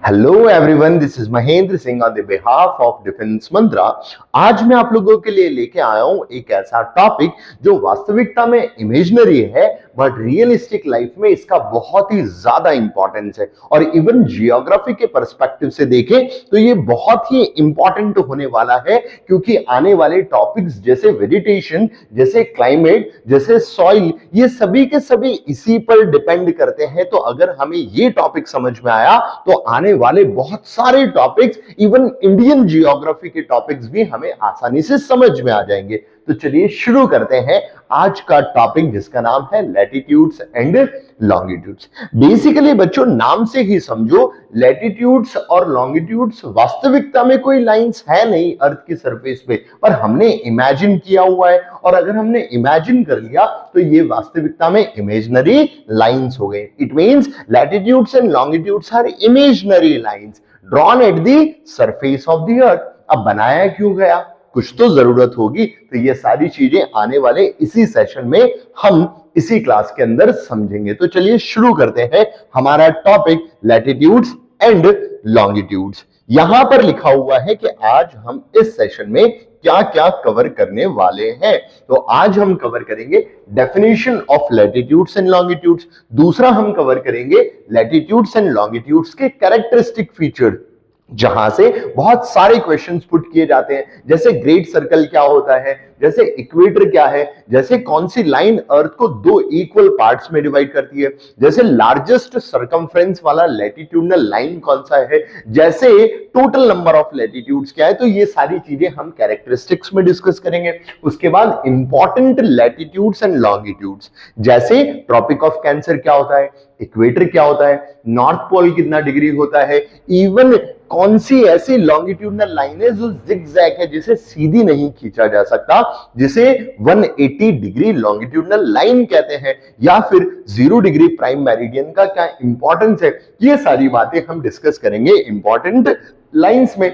Hello everyone, this is Mahendra Singh on the behalf of defence mantra. आज मैं आप लोगों के लिए लेके आया हूं एक ऐसा टॉपिक जो वास्तविकता में इमेजिनरी है बट रियलिस्टिक लाइफ में इसका बहुत ही ज्यादा इंपॉर्टेंस है। और इवन जियोग्राफी के पर्सपेक्टिव से देखें तो ये बहुत ही इंपॉर्टेंट होने वाला है, क्योंकि आने वाले टॉपिक्स जैसे वेजिटेशन, जैसे क्लाइमेट, जैसे सॉइल, ये सभी के सभी इसी पर डिपेंड करते हैं। तो अगर हमें ये टॉपिक समझ में आया तो आने वाले बहुत सारे टॉपिक्स, इवन इंडियन जियोग्राफी के टॉपिक्स भी हमें आसानी से समझ में आ जाएंगे। तो चलिए शुरू करते हैं आज का टॉपिक, जिसका नाम है लैटिट्यूड्स एंड लॉन्गिट्यूड्स। बेसिकली बच्चों, नाम से ही समझो, लैटिट्यूड्स और लॉन्गिट्यूड्स वास्तविकता में कोई लाइंस है नहीं अर्थ की सरफेस पे, पर हमने इमेजिन किया हुआ है। और अगर हमने इमेजिन कर लिया तो ये वास्तविकता में इमेजिनरी लाइंस हो गए। It means latitudes and longitudes are imaginary lines drawn at the surface of the earth. अब बनाया क्यों गया, कुछ तो जरूरत होगी। तो ये सारी चीजें आने वाले इसी सेशन में हम इसी क्लास के अंदर समझेंगे। तो चलिए शुरू करते हैं हमारा टॉपिक लैटिट्यूड्स एंड लॉन्गिट्यूड्स। यहां पर लिखा हुआ है कि आज हम इस सेशन में क्या क्या कवर करने वाले हैं। तो आज हम कवर करेंगे definition of latitudes and longitudes. दूसरा हम कवर करेंगे लैटिट्यूड्स एंड लॉन्गिट्यूड्स के कैरेक्टरिस्टिक फीचर, जहां से बहुत सारे क्वेश्चंस पुट किए जाते हैं, जैसे ग्रेट सर्कल क्या होता है, जैसे इक्वेटर क्या है, जैसे कौन सी लाइन अर्थ को दो इक्वल पार्ट्स में डिवाइड करती है, जैसे लार्जेस्ट सर्कमफ्रेंस वाला लैटिट्यूडनल लाइन कौन सा है, जैसे टोटल नंबर ऑफ लैटिट्यूड्स क्या है। तो ये सारी चीजें हम कैरेक्टरिस्टिक्स में डिस्कस करेंगे। उसके बाद इंपॉर्टेंट लैटिट्यूड्स एंड लॉन्गिट्यूड्स, जैसे ट्रॉपिक ऑफ कैंसर क्या होता है, इक्वेटर क्या होता है, नॉर्थ पोल कितना डिग्री होता है, इवन कौन सी ऐसी लॉन्गिट्यूडनल लाइन है जो जिगजैग है, जिसे सीधी नहीं खींचा जा सकता, जिसे 180 डिग्री लॉन्गिट्यूडनल लाइन कहते हैं, या फिर 0 डिग्री प्राइम मेरिडियन का क्या इंपॉर्टेंस है। ये सारी बातें हम डिस्कस करेंगे इंपॉर्टेंट लाइंस में।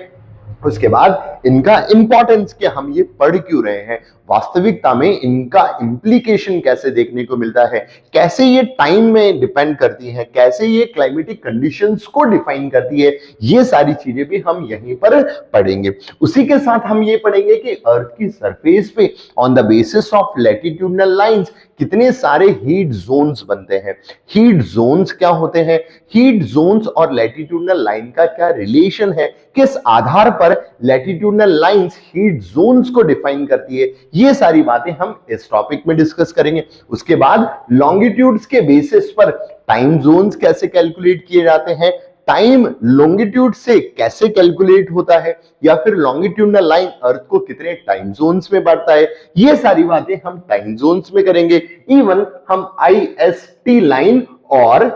उसके बाद इनका इंपॉर्टेंस कि हम ये पढ़ क्यों रहे हैं, वास्तविकता में इनका इंप्लीकेशन कैसे देखने को मिलता है, कैसे ये टाइम में डिपेंड करती है, कैसे ये क्लाइमेटिक कंडीशंस को डिफाइन करती है, ये सारी चीजें भी हम यहीं पर पढ़ेंगे। उसी के साथ हम ये पढ़ेंगे कि अर्थ की सरफेस पे on the basis of latitudinal lines कितने सारे हीट जोन्स बनते हैं। हीट जोन्स क्या होते हैं, हीट जोन्स और लैटिट्यूडनल लाइन का क्या रिलेशन है, किस आधार पर लैटिट्यूडनल लाइंस हीट जोन्स को डिफाइन करती है, ये सारी बातें हम इस टॉपिक में डिस्कस करेंगे। उसके बाद लॉन्गिट्यूड्स के बेसिस पर टाइम जोन्स कैसे कैलकुलेट किए जाते हैं, टाइम लॉन्गिट्यूड से कैसे कैलकुलेट होता है, या फिर लॉन्गिट्यूडनल लाइन अर्थ को कितने टाइम जोन्स में बांटता है, ये सारी बातें हम टाइम जोन्स में करेंगे। इवन हम IST लाइन और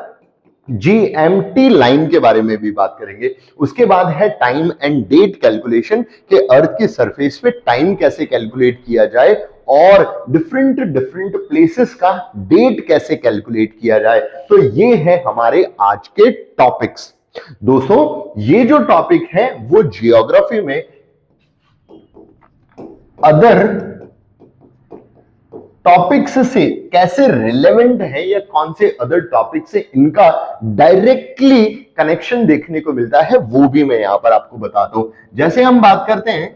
GMT लाइन के बारे में भी बात करेंगे। उसके बाद है टाइम एंड डेट कैलकुलेशन, कि अर्थ की सरफेस पे टाइम कैसे कैलकुलेट किया जाए और डिफरेंट डिफरेंट प्लेसेस का डेट कैसे कैलकुलेट किया जाए। तो ये है हमारे आज के टॉपिक्स। दोस्तों, ये जो टॉपिक है वो जियोग्राफी में अदर टॉपिक्स से कैसे रिलेवेंट है, या कौन से अदर टॉपिक से इनका डायरेक्टली कनेक्शन देखने को मिलता है, वो भी मैं यहां पर आपको बता दूं। जैसे हम बात करते हैं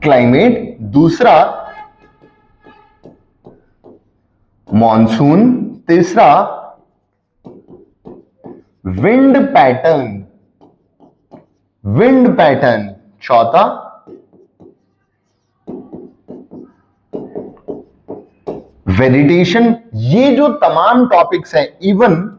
क्लाइमेट, दूसरा मॉनसून, तीसरा विंड पैटर्न, चौथा वेजिटेशन। ये जो तमाम टॉपिक्स हैं, इवन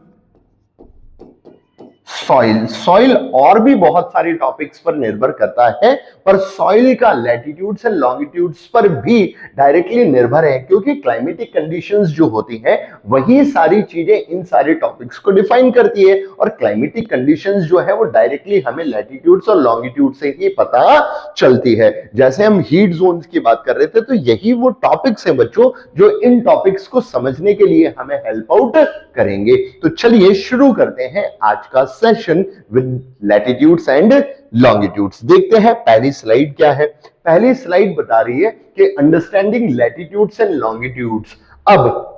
सॉइल और भी बहुत सारे टॉपिक्स पर निर्भर करता है, पर सॉइल का लैटिट्यूड्स एंड लॉन्गिट्यूड्स पर भी डायरेक्टली निर्भर है, क्योंकि क्लाइमेटिक कंडीशंस जो होती हैं वही सारी चीजें इन सारे टॉपिक्स को डिफाइन करती है। और क्लाइमेटिक कंडीशंस जो है वो डायरेक्टली हमें लैटिट्यूड्स और लॉन्गिट्यूड से ही पता चलती है। जैसे हम हीट जोन्स की बात कर रहे थे, तो यही वो टॉपिक्स हैं बच्चों जो इन टॉपिक्स को समझने के लिए हमें हेल्प आउट करेंगे। तो चलिए शुरू करते हैं आज का session with latitudes and longitudes. देखते हैं पहली स्लाइड क्या है। पहली स्लाइड बता रही है कि अंडरस्टैंडिंग लैटिट्यूड्स एंड लॉन्गिट्यूड्स। अब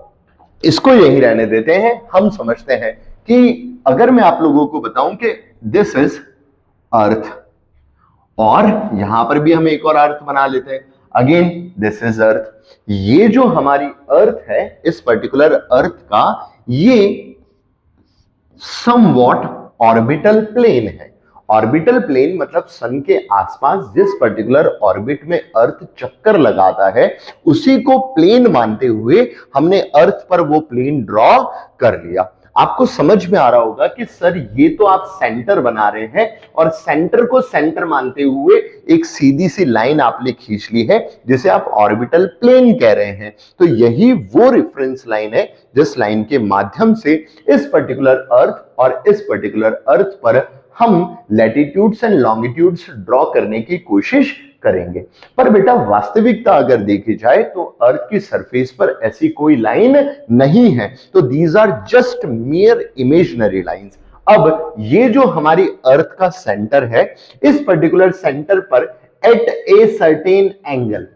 इसको यही रहने देते हैं, हम समझते हैं कि अगर मैं आप लोगों को बताऊं कि दिस इज अर्थ, और यहां पर भी हम एक और अर्थ बना लेते हैं, अगेन दिस इज अर्थ। ये जो हमारी अर्थ है, इस पर्टिकुलर अर्थ का ये समवॉट ऑर्बिटल प्लेन है। ऑर्बिटल प्लेन मतलब सन के आसपास जिस पर्टिकुलर ऑर्बिट में अर्थ चक्कर लगाता है, उसी को प्लेन मानते हुए हमने अर्थ पर वो प्लेन ड्रॉ कर लिया। आपको समझ में आ रहा होगा कि सर ये तो आप सेंटर बना रहे हैं, और सेंटर को सेंटर मानते हुए एक सीधी सी लाइन आपने खींच ली है जिसे आप ऑर्बिटल प्लेन कह रहे हैं। तो यही वो रेफरेंस लाइन है जिस लाइन के माध्यम से इस पर्टिकुलर अर्थ और इस पर्टिकुलर अर्थ पर हम लैटिट्यूड्स एंड लॉन्गिट्यूड्स ड्रॉ करने की कोशिश करेंगे। पर बेटा वास्तविकता अगर देखी जाए तो अर्थ की सरफेस पर ऐसी कोई लाइन नहीं है, तो these are just mere imaginary lines. अब ये जो हमारी अर्थ का सेंटर है, इस पर्टिकुलर सेंटर पर एट ए सर्टेन एंगल,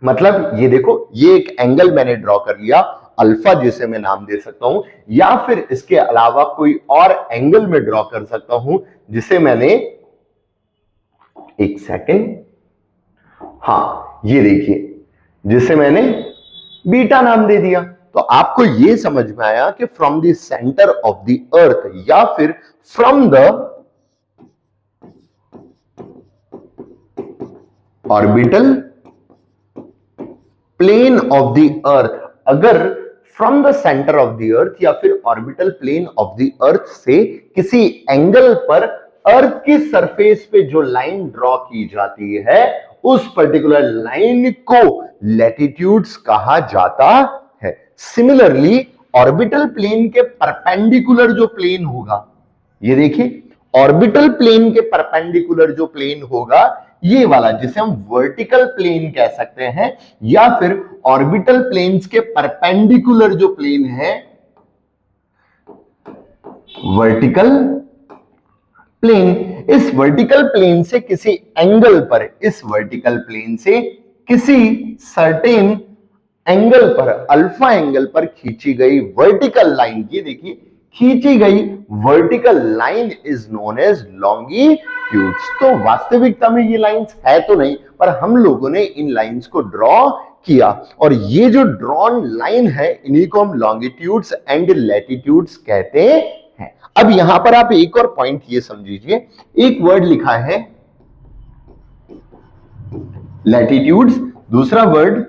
मतलब ये देखो ये एक एंगल मैंने ड्रॉ कर लिया अल्फा, जिसे मैं नाम दे सकता हूं, या फिर इसके अलावा कोई और एंगल में ड्रॉ कर सकता हूं जिसे मैंने, एक सेकेंड, हाँ ये देखिए, जिसे मैंने बीटा नाम दे दिया। तो आपको यह समझ में आया कि from the centre of the earth या फिर from the orbital plane of the earth, अगर from the centre of the earth या फिर orbital plane of the earth से किसी एंगल पर अर्थ की सरफेस पे जो लाइन ड्रॉ की जाती है, उस पर्टिकुलर लाइन को लैटिट्यूड्स कहा जाता है। सिमिलरली ऑर्बिटल प्लेन के परपेंडिकुलर जो प्लेन होगा, ये देखिए ऑर्बिटल प्लेन के परपेंडिकुलर जो प्लेन होगा, ये वाला जिसे हम वर्टिकल प्लेन कह सकते हैं, या फिर ऑर्बिटल प्लेन्स के परपेंडिकुलर जो प्लेन है, वर्टिकल प्लेन। इस वर्टिकल प्लेन से किसी एंगल पर, इस वर्टिकल प्लेन से किसी सर्टेन एंगल पर, अल्फा एंगल पर खींची गई वर्टिकल लाइन, ये देखिए खींची गई vertical line is known as longitudes. तो वास्तविकता में ये लाइंस है तो नहीं, पर हम लोगों ने इन लाइंस को ड्रॉ किया, और ये जो ड्रॉन लाइन है इन्हीं को हम लॉन्गिट्यूड्स एंड लैटिट्यूड्स कहते हैं। अब यहां पर आप एक और पॉइंट ये समझिए, एक वर्ड लिखा है लैटिट्यूड्स, दूसरा वर्ड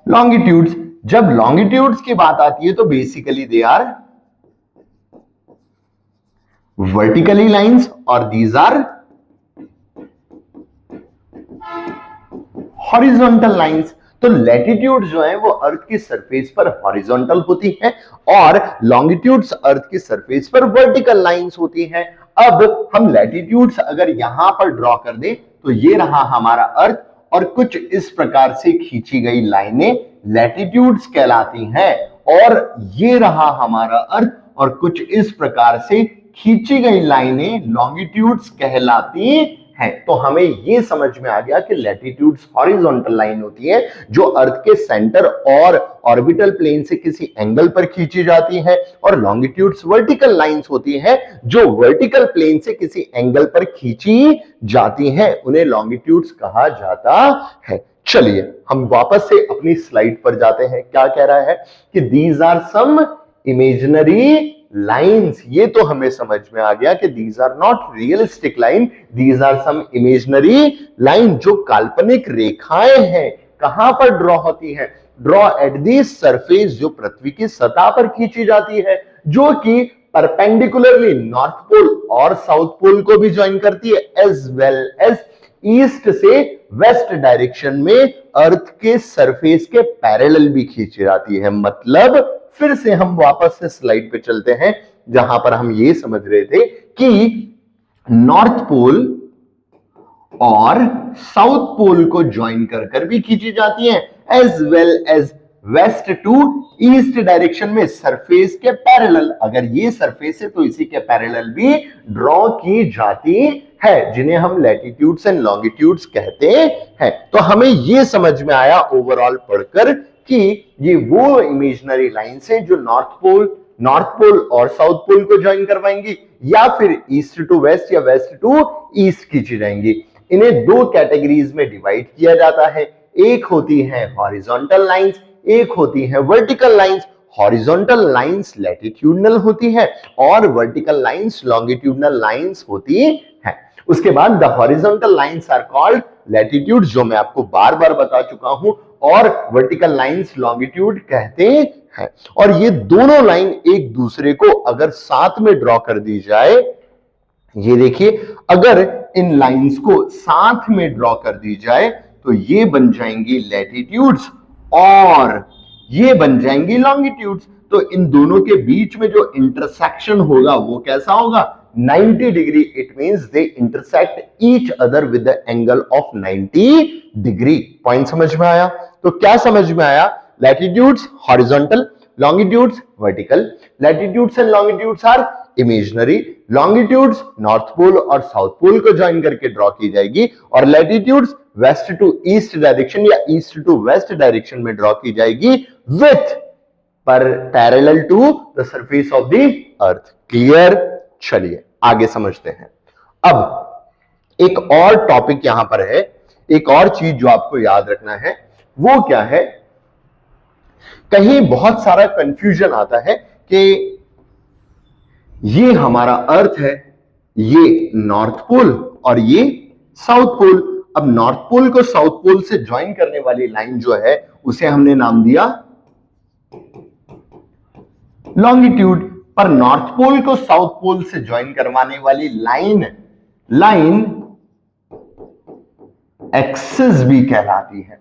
लॉन्गिट्यूड्स। जब लॉन्गिट्यूड्स की बात आती है तो basically they are vertically lines और दीज आर हॉरिजॉन्टल लाइंस। तो लैटिट्यूड जो है वो अर्थ की सरफेस पर हॉरिजॉन्टल होती है, और लॉन्गिट्यूड्स अर्थ की सरफेस पर वर्टिकल लाइंस होती हैं। अब हम लैटिट्यूड्स अगर यहां पर ड्रॉ कर दें तो ये रहा हमारा अर्थ, और कुछ इस प्रकार से खींची गई लाइनें लैटिट्यूड्स कहलाती हैं, और ये रहा हमारा अर्थ, और कुछ इस प्रकार से खींची गई लाइनें लॉन्गिट्यूड्स कहलाती हैं। तो हमें ये समझ में आ गया कि लैटिट्यूड्स हॉरिजॉन्टल लाइन होती है जो अर्थ के सेंटर और ऑर्बिटल प्लेन से किसी एंगल पर खींची जाती है, और लॉन्गिट्यूड्स वर्टिकल लाइंस होती हैं जो वर्टिकल प्लेन से किसी एंगल पर खींची जाती हैं, उन्हें लॉन्गिट्यूड्स कहा जाता है। चलिए हम वापस से अपनी स्लाइड पर जाते हैं। क्या कह रहा है कि these are some imaginary lines. ये तो हमें समझ में आ गया कि these are not realistic line, these are some imaginary line, जो काल्पनिक रेखाएं हैं। कहां पर ड्रॉ होती है? ड्रॉ एट दी सरफेस, जो पृथ्वी की सतह पर खींची जाती है, जो कि परपेंडिकुलरली नॉर्थ पोल और साउथ पोल को भी ज्वाइन करती है, एज वेल एज ईस्ट से वेस्ट डायरेक्शन में अर्थ के सरफेस के पैरेलल भी खींची जाती है। मतलब फिर से हम वापस से स्लाइड पे चलते हैं, जहां पर हम ये समझ रहे थे कि नॉर्थ पोल और साउथ पोल को ज्वाइन कर भी खींची जाती हैं, as well as west to east direction में सरफेस के पैरेलल। अगर ये सरफेस है तो इसी के पैरेलल भी ड्रॉ की जाती है, जिन्हें हम लैटिट्यूड्स एंड लॉन्गिट्यूड्स कहते हैं। तो हमें ये समझ में आया ओवरऑल पढ़कर कि ये वो इमेजिनरी लाइंस हैं जो नॉर्थ पोल और साउथ पोल को ज्वाइन करवाएंगी, या फिर ईस्ट टू वेस्ट या वेस्ट टू ईस्ट खींची जाएंगी। इन्हें दो कैटेगरीज में डिवाइड किया जाता है, एक होती है हॉरिजॉन्टल लाइंस, एक होती है vertical lines. Horizontal lines latitudinal होती है और वर्टिकल लाइंस लॉन्गिट्यूडनल लाइंस होती है। उसके बाद the horizontal lines are called latitude, जो मैं आपको बार बार बता चुका हूं, और वर्टिकल लाइंस लॉन्गिट्यूड कहते हैं। और ये दोनों लाइन एक दूसरे को अगर साथ में ड्रॉ कर दी जाए, ये देखिए, अगर इन लाइंस को साथ में ड्रॉ कर दी जाए तो ये बन जाएंगी लैटिट्यूड्स और ये बन जाएंगी लॉन्गिट्यूड्स। तो इन दोनों के बीच में जो इंटरसेक्शन होगा वो कैसा होगा? 90 degree. It means they intersect each other with the angle of 90 degree. Point समझ में आया? तो क्या समझ में आया? Latitudes horizontal, longitudes vertical. Latitudes and longitudes are imaginary. Longitudes north pole और साउथ पोल को ज्वाइन करके ड्रॉ की जाएगी, और latitudes west to east direction या ईस्ट टू वेस्ट डायरेक्शन में ड्रॉ की जाएगी विथ पर parallel to the surface of the earth. Clear? चलिए आगे समझते हैं। अब एक और टॉपिक यहां पर है, एक और चीज जो आपको याद रखना है वो क्या है? कहीं बहुत सारा कंफ्यूजन आता है कि ये हमारा अर्थ है, ये नॉर्थ पोल और ये साउथ पोल। अब नॉर्थ पोल को साउथ पोल से ज्वाइन करने वाली लाइन जो है उसे हमने नाम दिया लॉन्गिट्यूड, पर नॉर्थ पोल को साउथ पोल से ज्वाइन करवाने वाली लाइन एक्सिस भी कहलाती है।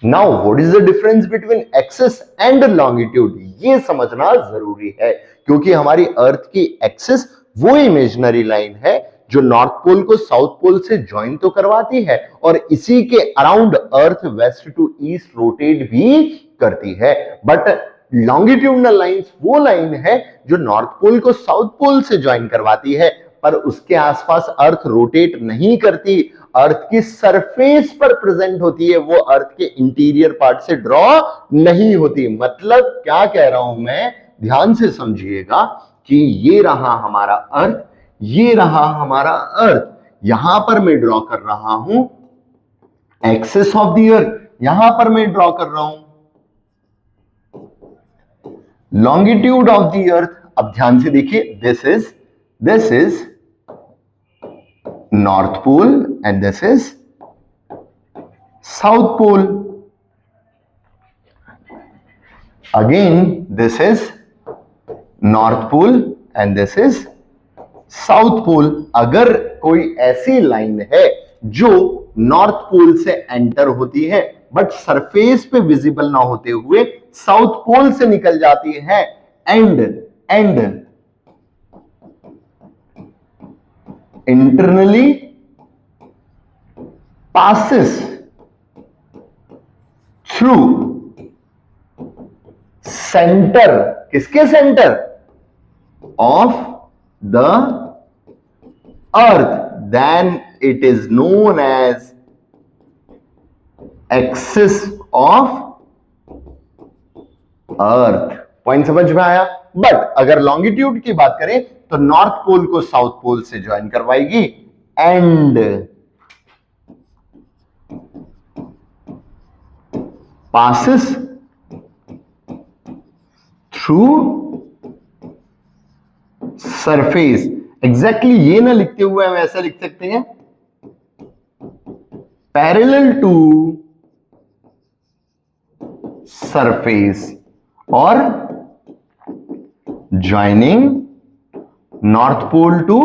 Now what is the difference between axis and longitude? ये समझना जरूरी है, क्योंकि हमारी अर्थ की एक्सिस वो इमेजिनरी लाइन है जो नॉर्थ पोल को साउथ पोल से ज्वाइन तो करवाती है, और इसी के around earth west to east rotate भी करती है। बट लॉन्गिट्यूडनल लाइंस वो लाइन है जो नॉर्थ पोल को साउथ पोल से ज्वाइन करवाती है, पर उसके आसपास अर्थ रोटेट नहीं करती, अर्थ की सरफेस पर प्रेजेंट होती है, वो अर्थ के इंटीरियर पार्ट से ड्रॉ नहीं होती। मतलब क्या कह रहा हूं मैं? ध्यान से समझिएगा कि ये रहा हमारा अर्थ, ये रहा हमारा अर्थ, यहां पर मैं ड्रॉ कर रहा हूं एक्सिस ऑफ द अर्थ, यहां पर मैं ड्रॉ कर रहा हूं लॉन्गिट्यूड ऑफ द अर्थ। अब ध्यान से देखिए, this is north pole and this is south pole. Again this is north pole and this is south pole. अगर कोई ऐसी लाइन है जो नॉर्थ पोल से एंटर होती है बट सरफेस पे विजिबल ना होते हुए साउथ पोल से निकल जाती है and internally passes through centre, किसके centre? Of the earth, then it is known as axis of earth. Point समझ में आया? बट अगर लॉन्गिट्यूड की बात करें तो नॉर्थ पोल को साउथ पोल से ज्वाइन करवाएगी and passes through surface. Exactly ये ना लिखते हुए हम ऐसा लिख सकते हैं, पैरेलल टू सरफेस और joining north pole to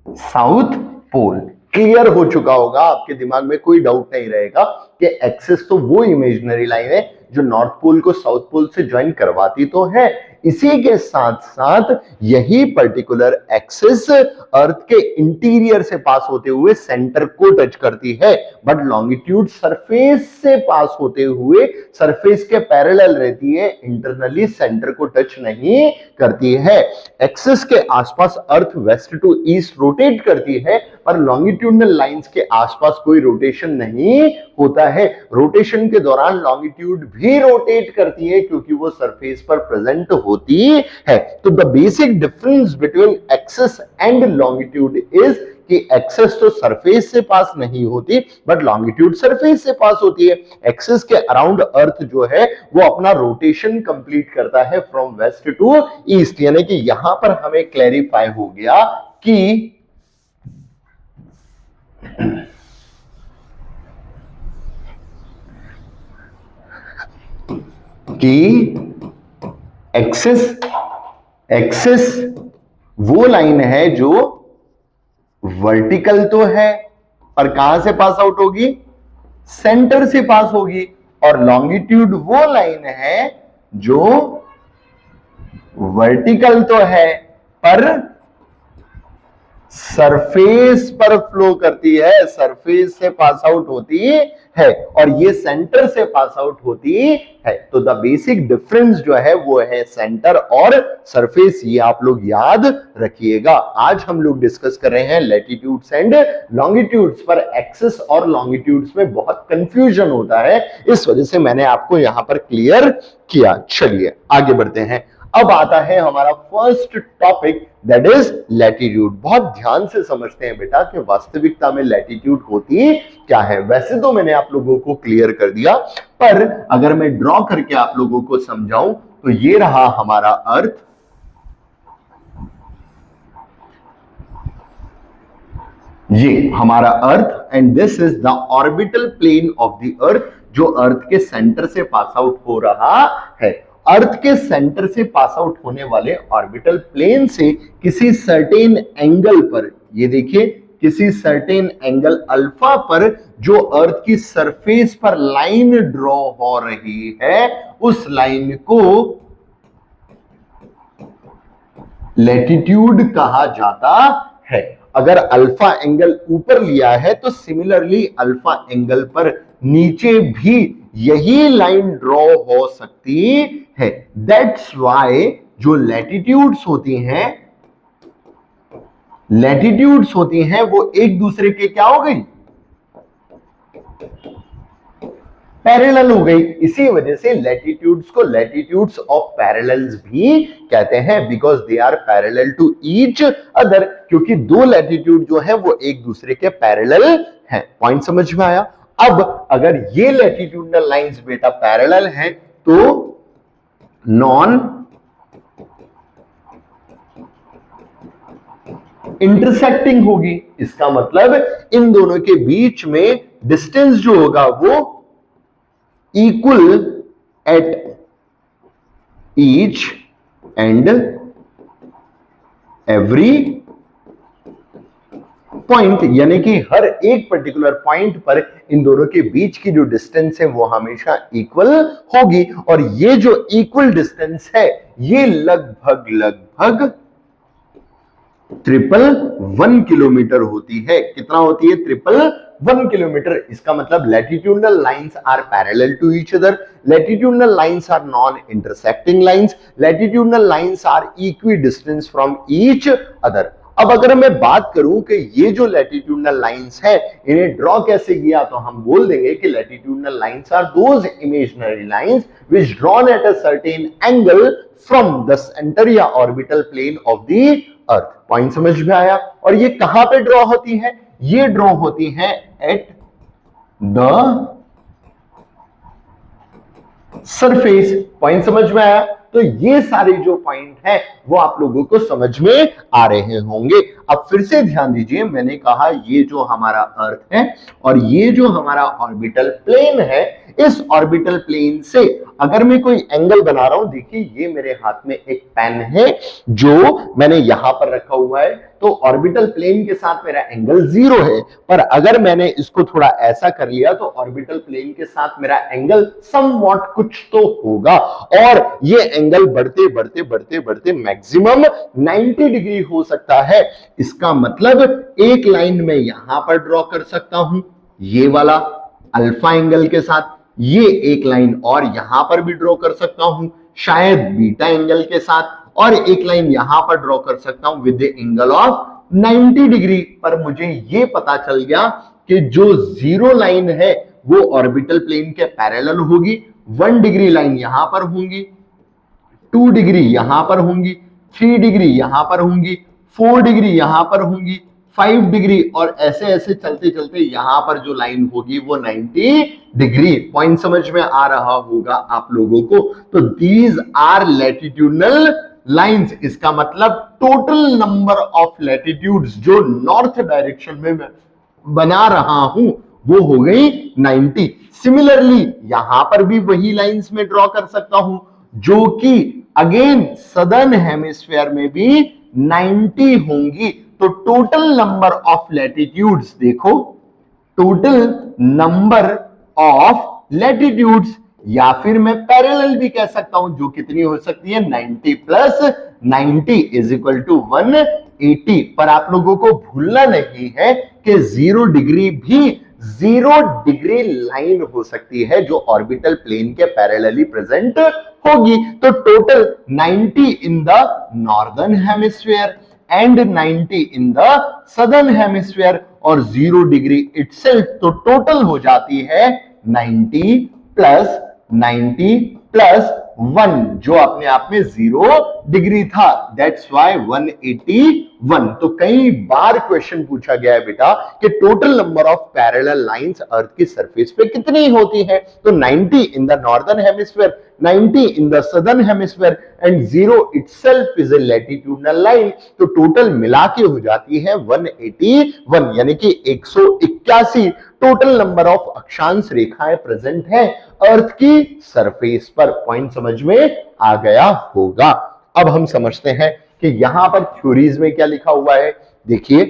south pole. Clear हो चुका होगा, आपके दिमाग में कोई डाउट नहीं रहेगा कि एक्सिस तो वो इमेजिनरी लाइन है जो नॉर्थ पोल को साउथ पोल से ज्वाइन करवाती तो है, इसी के साथ साथ यही पर्टिकुलर एक्सिस अर्थ के इंटीरियर से पास होते हुए सेंटर को टच करती है, बट लॉन्गिट्यूड सरफेस से पास होते हुए सरफेस के पैरेलल रहती है, इंटरनली सेंटर को टच नहीं करती है। एक्सिस के आसपास अर्थ वेस्ट टू ईस्ट रोटेट करती है, पर लॉन्गिट्यूडनल लाइंस के आसपास कोई रोटेशन नहीं होता है। रोटेशन के दौरान लॉन्गिट्यूड भी रोटेट करती है क्योंकि वो सरफेस पर प्रेजेंट होती है। तो the basic difference between axis and longitude is कि एक्सेस तो सरफेस से पास नहीं होती बट लॉन्गिट्यूड सरफेस से पास होती है। एक्सेस के अराउंड अर्थ जो है वो अपना रोटेशन कंप्लीट करता है फ्रॉम वेस्ट टू ईस्ट, यानी कि यहां पर हमें क्लैरिफाई हो गया कि एक्सेस वो लाइन है जो वर्टिकल तो है पर कहां से पास आउट होगी, सेंटर से पास होगी, और लॉन्गिट्यूड वो लाइन है जो वर्टिकल तो है पर सरफेस पर फ्लो करती है, सरफेस से पास आउट होती है, और ये सेंटर से पास आउट होती है। तो द बेसिक डिफरेंस जो है वो है सेंटर और सरफेस, ये आप लोग याद रखिएगा। आज हम लोग डिस्कस कर रहे हैं लैटिट्यूड्स एंड लॉन्गिट्यूड्स, पर एक्सिस और लॉन्गिट्यूड्स में बहुत कंफ्यूजन होता है, इस वजह से मैंने आपको यहां पर क्लियर किया। चलिए आगे बढ़ते हैं। अब आता है हमारा first topic, that is latitude. बहुत ध्यान से समझते हैं बेटा कि वास्तविकता में लैटिट्यूड होती क्या है। वैसे तो मैंने आप लोगों को क्लियर कर दिया, पर अगर मैं ड्रॉ करके आप लोगों को समझाऊं तो ये रहा हमारा अर्थ, ये हमारा earth, and this is the orbital plane of the earth, जो अर्थ के सेंटर से पास आउट हो रहा है। अर्थ के सेंटर से पास आउट होने वाले ऑर्बिटल प्लेन से किसी सर्टेन एंगल पर, ये देखिए किसी सर्टेन एंगल अल्फा पर जो अर्थ की सरफेस पर लाइन ड्रॉ हो रही है, उस लाइन को लैटिट्यूड कहा जाता है। अगर अल्फा एंगल ऊपर लिया है तो सिमिलरली अल्फा एंगल पर नीचे भी यही लाइन ड्रॉ हो सकती है। दैट्स वाई जो लैटिट्यूड्स होती हैं वो एक दूसरे के क्या हो गई, पैरेलल हो गई। इसी वजह से लैटिट्यूड्स को लैटिट्यूड्स ऑफ पैरेलल्स भी कहते हैं, because they are parallel to each other, क्योंकि दो लैटिट्यूड जो है वो एक दूसरे के पैरेलल हैं। पॉइंट समझ में आया। अब अगर ये लैटिट्यूडनल लाइंस बेटा पैरेलल हैं तो नॉन इंटरसेक्टिंग होगी। इसका मतलब इन दोनों के बीच में डिस्टेंस जो होगा वो equal at each and every point, यानी कि हर एक पर्टिकुलर पॉइंट पर इन दोनों के बीच की जो डिस्टेंस है वो हमेशा इक्वल होगी। और ये जो इक्वल डिस्टेंस है ये लगभग 111 किलोमीटर होती है। कितना होती है? 111 किलोमीटर। इसका मतलब latitudinal lines are parallel to each other, latitudinal lines are non intersecting lines, latitudinal lines are equidistance from each other. अब अगर मैं बात करूं कि ये जो लैटिट्यूडनल लाइंस है इन्हें ड्रॉ कैसे किया, तो हम बोल देंगे कि latitudinal lines are those imaginary lines which drawn at a certain angle from the centre या orbital plane of the earth. Point समझ में आया? और ये कहां पे ड्रॉ होती है? ये ड्रॉ होती है एट द सरफेस। पॉइंट समझ में आया? तो ये सारे जो पॉइंट हैं वो आप लोगों को समझ में आ रहे होंगे। अब फिर से ध्यान दीजिए, मैंने कहा ये जो हमारा अर्थ है और ये जो हमारा ऑर्बिटल प्लेन है, इस ऑर्बिटल प्लेन से अगर मैं कोई एंगल बना रहा हूं, देखिए ये मेरे हाथ में एक पेन है जो मैंने यहां पर रखा हुआ है, तो ऑर्बिटल प्लेन के साथ मेरा एंगल 0 है। पर अगर मैंने इसको थोड़ा ऐसा कर लिया तो ऑर्बिटल प्लेन के साथ मेरा एंगल समवॉट कुछ तो होगा, और ये एंगल बढ़ते बढ़ते बढ़ते बढ़ते मैक्सिमम 90 डिग्री हो सकता है। इसका मतलब एक लाइन में यहां पर ड्रॉ कर सकता हूं, ये वाला अल्फा एंगल के साथ, ये एक लाइन और यहां पर भी ड्रॉ कर सकता हूं शायद बीटा एंगल के साथ, और एक लाइन यहां पर ड्रॉ कर सकता हूं with the angle of 90 degree पर मुझे ये पता चल गया कि जो जीरो लाइन है वो ऑर्बिटल प्लेन के पैरेलल होगी। 1 डिग्री लाइन यहां पर होंगी, 2 डिग्री यहां पर होंगी, 3 डिग्री यहां पर होंगी, 4 डिग्री यहां पर होंगी, 5 डिग्री, और ऐसे ऐसे चलते चलते यहां पर जो लाइन होगी वो 90 डिग्री। पॉइंट समझ में आ रहा होगा आप लोगों को। तो दीज आर लैटिट्यूडनल लाइंस, इसका मतलब टोटल नंबर ऑफ लैटिट्यूड्स जो नॉर्थ डायरेक्शन में मैं बना रहा हूं वो हो गई 90। सिमिलरली यहां पर भी वही लाइंस में ड्रॉ कर सकता हूं जो कि अगेन सदर्न हेमिस्फीयर में भी 90 होंगी। तो टोटल नंबर ऑफ लैटिट्यूड्स देखो, टोटल नंबर ऑफ लैटिट्यूड्स, या फिर मैं पैरेलल भी कह सकता हूं, जो कितनी हो सकती है 90 प्लस 90 इज इक्वल टू 180। पर आप लोगों को भूलना नहीं है कि 0 डिग्री भी 0 डिग्री लाइन हो सकती है जो ऑर्बिटल प्लेन के पैरेलली प्रेजेंट होगी। तो total 90 in the northern hemisphere and 90 in the southern hemisphere और 0 डिग्री इटसेल्फ, तो टोटल हो जाती है 90 प्लस 90 प्लस 1 जो अपने आप में 0 डिग्री था। That's why 181। तो कई बार क्वेश्चन पूछा गया है बेटा कि total number of parallel lines earth की सरफेस पे कितनी होती है। तो 90 in the northern hemisphere, 90 in the southern hemisphere and 0 itself is a latitudinal line। तो टोटल मिला के हो जाती है 181, यानी कि 181 टोटल नंबर ऑफ अक्षांश रेखाएं प्रेजेंट है अर्थ की सरफेस पर। पॉइंट समझ में आ गया होगा। अब हम समझते हैं कि यहां पर थ्योरीज में क्या लिखा हुआ है। देखिए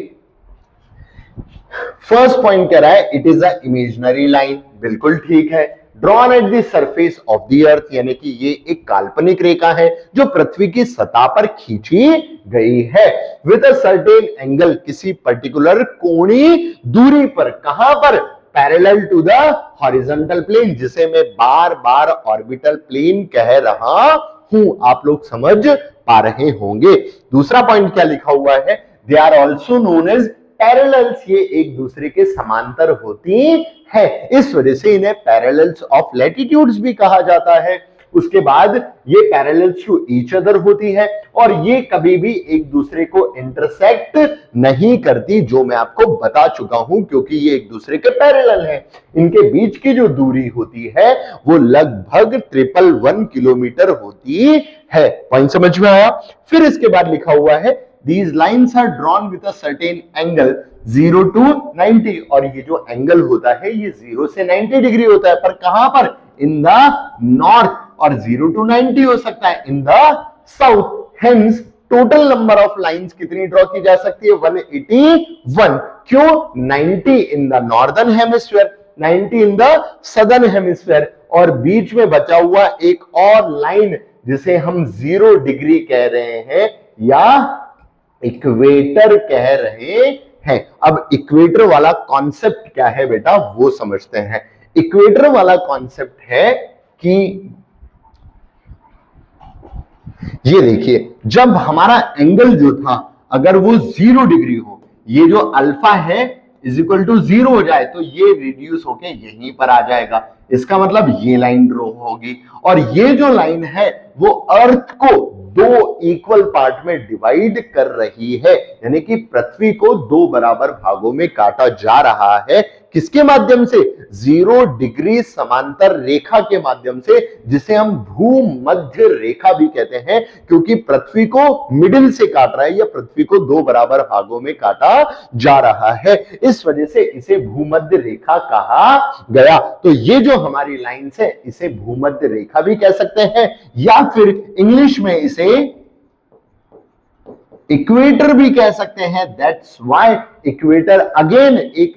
फर्स्ट पॉइंट कह रहा है it is a imaginary line, बिल्कुल ठीक है। Drawn at the surface of the अर्थ, यानी कि ये एक काल्पनिक रेखा है जो पृथ्वी की सतह पर खींची गई है विद अ सर्टेन एंगल, किसी पर्टिकुलर कोणीय दूरी पर। कहां पर? Parallel to the horizontal plane, जिसे मैं बार बार ऑर्बिटल प्लेन कह रहा हूं। आप लोग समझ पा रहे होंगे। दूसरा पॉइंट क्या लिखा हुआ है, they are also known as parallels, ये एक दूसरे के समांतर होती है, इस वजह से इन्हें पैरेलल्स ऑफ लैटिट्यूड्स भी कहा जाता है। उसके बाद ये पैरेलल्स टू ईच अदर होती है और ये कभी भी एक दूसरे को इंटरसेक्ट नहीं करती, जो मैं आपको बता चुका हूं, क्योंकि ये एक दूसरे के पैरेलल हैं। इनके बीच की जो दूरी होती है वो लगभग 111 किलोमीटर होती है। पॉइंट समझ में आया। फिर इसके बाद लिखा हुआ है These lines are drawn with a certain angle 0 to 90, और ये जो एंगल होता है ये 0 से 90 डिग्री होता है, पर कहां पर? इन द नॉर्थ, और 0 to 90 हो सकता है in the south. Hence total number of lines कितनी ड्रॉ की जा सकती है? 181। क्यों? 90 in the northern hemisphere, 90 in the southern hemisphere, और बीच में बचा हुआ एक और लाइन जिसे हम 0 डिग्री कह रहे हैं या इक्वेटर कह रहे हैं। अब इक्वेटर वाला कॉन्सेप्ट क्या है बेटा वो समझते हैं। इक्वेटर वाला कॉन्सेप्ट है कि ये देखिए, जब हमारा एंगल जो था अगर वो 0 डिग्री हो, ये जो अल्फा है इज इक्वल टू 0 हो जाए, तो ये रिड्यूस होके यहीं पर आ जाएगा। इसका मतलब ये लाइन ड्रॉ होगी, और ये जो लाइन है वो अर्थ को 2 इक्वल पार्ट में डिवाइड कर रही है, यानी कि पृथ्वी को 2 बराबर भागों में काटा जा रहा है। किसके माध्यम से? 0 डिग्री समांतर रेखा के माध्यम से, जिसे हम भूमध्य रेखा भी कहते हैं, क्योंकि पृथ्वी को मिडिल से काट रहा है या पृथ्वी को 2 बराबर भागों में काटा जा रहा है, इस वजह से इसे भूमध्य रेखा कहा गया। तो ये जो हमारी लाइंस है इसे भूमध्य रेखा भी कह सकते हैं, या फिर इंग्लिश में इसे इक्वेटर भी कह सकते हैं। दैट्स व्हाई इक्वेटर अगेन एक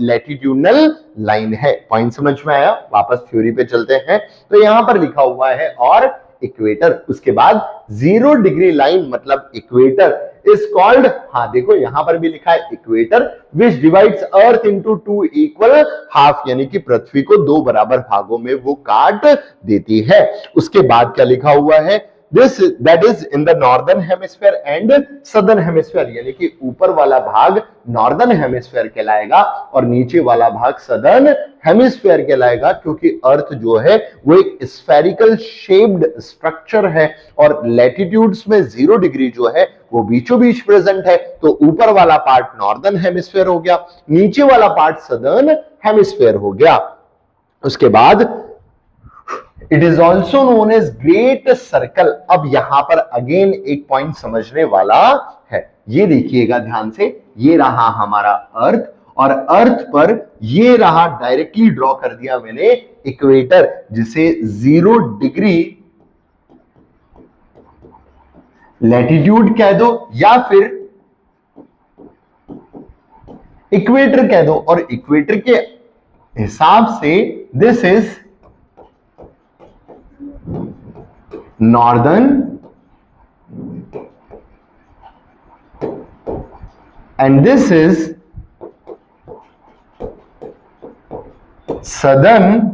लैटिट्यूडनल लाइन है। पॉइंट समझ में आया। वापस थ्योरी पे चलते हैं। तो यहां पर लिखा हुआ है और इक्वेटर, उसके बाद 0 डिग्री लाइन मतलब इक्वेटर इज कॉल्ड, हाँ देखो यहां पर भी लिखा है इक्वेटर, विच डिवाइड्स अर्थ इनटू 2 इक्वल हाफ, यानी कि पृथ्वी को 2 बराबर भागों में वो काट देती है। उसके बाद क्या लिखा हुआ है? This that is in the northern hemisphere and southern hemisphere, यानी कि ऊपर वाला भाग नॉर्दर्न हेमिस्फीयर कहलाएगा और नीचे वाला भाग सदर्न हेमिस्फीयर कहलाएगा, क्योंकि अर्थ जो है वो एक स्फेरिकल शेप्ड स्ट्रक्चर है और लैटिट्यूड्स में 0 डिग्री जो है वो बीचों बीच प्रेजेंट है। तो ऊपर वाला पार्ट नॉर्दर्न हेमिस्फीयर हो गया, नीचे वाला पार्ट सदर्न हेमिस्फीयर हो गया। उसके बाद it is also known as great circle. अब यहां पर अगेन एक पॉइंट समझने वाला है, ये देखिएगा ध्यान से, ये रहा हमारा अर्थ और अर्थ पर ये रहा, डायरेक्टली ड्रॉ कर दिया मैंने इक्वेटर, जिसे 0 डिग्री लैटिट्यूड कह दो या फिर इक्वेटर कह दो, और इक्वेटर के हिसाब से this is northern and this is southern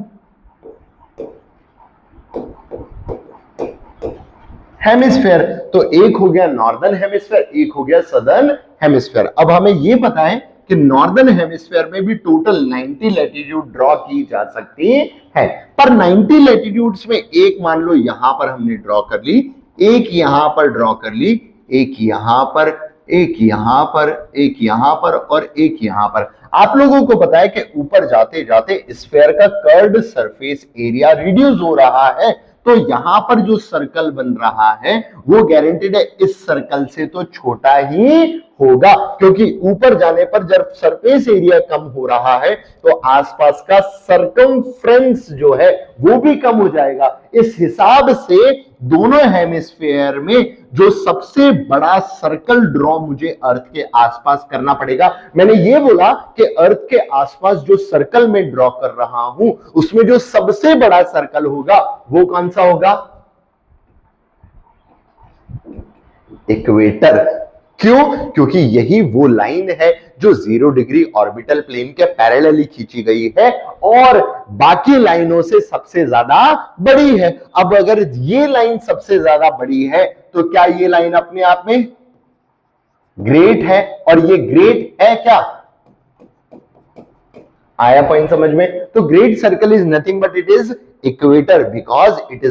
hemisphere. तो एक हो गया नॉर्दर्न हेमिस्फीयर, एक हो गया सदर्न हेमिस्फीयर। अब हमें यह पता है कि नॉर्दर्न हेमिस्फीयर में भी टोटल 90 लैटिट्यूड ड्रॉ की जा सकती है, पर 90 लैटिट्यूड्स में एक मान लो यहां पर हमने ड्रॉ कर ली, एक यहां पर ड्रॉ कर ली, एक यहां पर, एक यहां पर, एक यहां पर और एक यहां पर। आप लोगों को पता है कि ऊपर जाते जाते स्फीयर का कर्व्ड सरफेस एरिया रिड्यूस हो रहा है, तो यहां पर जो सर्कल बन रहा है वो गारंटीड है इस सर्कल से तो छोटा ही होगा, क्योंकि ऊपर जाने पर जब सरफेस एरिया कम हो रहा है तो आसपास का सरकमफ्रेंस जो है वो भी कम हो जाएगा। इस हिसाब से दोनों हेमिस्फीयर में जो सबसे बड़ा सर्कल ड्रॉ मुझे अर्थ के आसपास करना पड़ेगा। मैंने ये बोला कि अर्थ के आसपास जो सर्कल में ड्रॉ कर रहा हूं उसमें जो सबसे बड़ा सर्कल होगा वो कौन सा होगा? इक्वेटर। क्यों? क्योंकि यही वो लाइन है जो 0 डिग्री ऑर्बिटल प्लेन के पैरेलली खींची गई है और बाकी लाइनों से सबसे ज्यादा बड़ी है। अब अगर ये लाइन सबसे ज्यादा बड़ी है तो क्या ये लाइन अपने आप में ग्रेट है? और ये ग्रेट है क्या? आया पॉइंट समझ में? तो great circle is nothing but it is equator, because it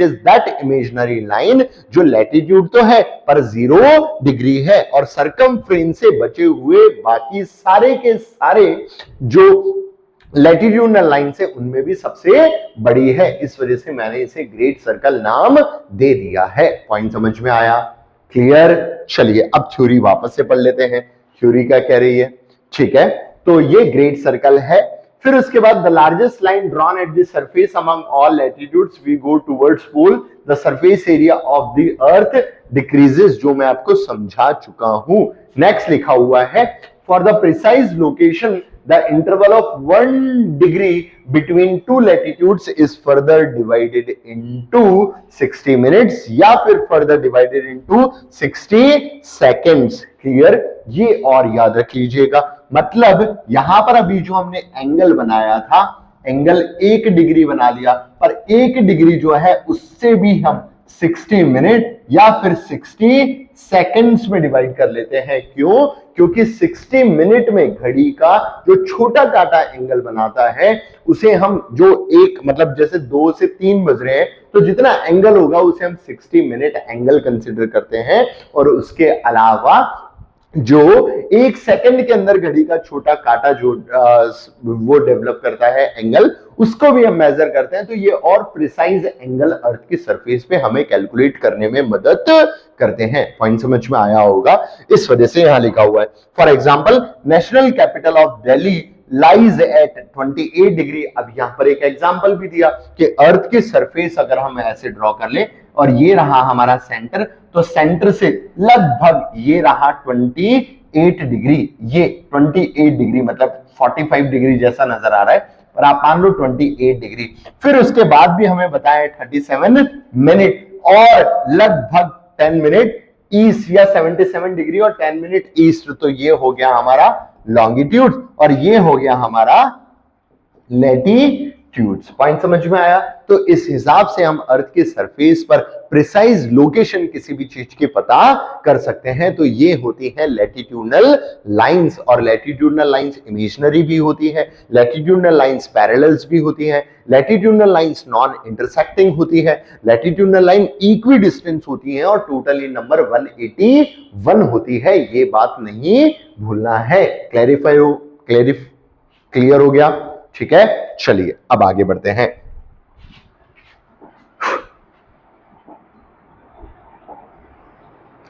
is that imaginary line जो लैटिट्यूड तो है पर 0 डिग्री है और सरकमफ्रेंस से बचे हुए बाकी सारे के सारे जो लैटिट्यूडनल लाइन से उनमें भी सबसे बड़ी है। इस वजह से मैंने इसे ग्रेट सर्कल नाम दे दिया है। पॉइंट समझ में आया? क्लियर? चलिए अब थ्योरी वापस से पढ़ लेते हैं। थ्योरी क्या कह रही है? ठीक है, तो ये ग्रेट सर्कल है। फिर उसके बाद the largest line drawn at the surface among all latitudes we go towards pole the surface area of the earth decreases, जो मैं आपको समझा चुका हूं। नेक्स्ट लिखा हुआ है for the precise location the interval of 1 degree between two latitudes is further divided into 60 minutes या फिर further divided into 60 seconds। Clear? ये और याद रख लीजिएगा, मतलब यहां पर अभी जो हमने एंगल बनाया था, एंगल 1 डिग्री बना लिया, पर 1 डिग्री जो है उससे भी हम 60 मिनट या फिर 60 सेकंड्स में डिवाइड कर लेते हैं। क्यों? क्योंकि 60 मिनट में घड़ी का जो छोटा काटा एंगल बनाता है उसे हम जो एक मतलब जैसे 2 से 3 बज रहे हैं तो जितना एंगल होगा उसे हम 60 मिनट एंगल कंसिडर करते हैं, और उसके अलावा जो 1 सेकंड के अंदर घड़ी का छोटा काटा जो वो डेवलप करता है एंगल, उसको भी हम मेजर करते हैं। तो ये और प्रिसाइज एंगल अर्थ की सरफेस पे हमें कैलकुलेट करने में मदद करते हैं। पॉइंट समझ में आया होगा? इस वजह से यहां लिखा हुआ है for example national capital of Delhi lies at 28 degree. अब यहां पर एक एग्जांपल भी दिया कि अर्थ की सरफेस अगर हम ऐसे ड्रॉ कर ले और ये रहा हमारा सेंटर, तो सेंटर से लगभग ये रहा 28 डिग्री, ये 28 डिग्री मतलब 45 डिग्री जैसा नजर आ रहा है, पर आप मान लो 28 डिग्री। फिर उसके बाद भी हमें बताया 37 मिनट और लगभग 10 मिनट ईस्ट या 77 डिग्री और 10 मिनट ईस्ट। तो ये हो गया हमारा लॉन्गिट्यूड और ये हो गया हमारा लैटिट्यूड। लैटिट्यूड्स। पॉइंट समझ में आया? तो इस हिसाब से हम अर्थ के सरफेस पर प्रिसाइज लोकेशन किसी भी चीज की पता कर सकते हैं। तो ये होती है लैटिट्यूडनल लाइंस, और लैटिट्यूडनल लाइंस इमेजिनरी भी होती है, लैटिट्यूडनल लाइंस पैरेलल्स भी होती है, लैटिट्यूडनल लाइंस नॉन इंटरसेक्टिंग होती है, लैटिट्यूडनल लाइन इक्वी डिस्टेंस होती है, और टोटल इन नंबर 181 होती है। ये बात नहीं भूलना है। क्लियर हो गया? ठीक है, चलिए अब आगे बढ़ते हैं।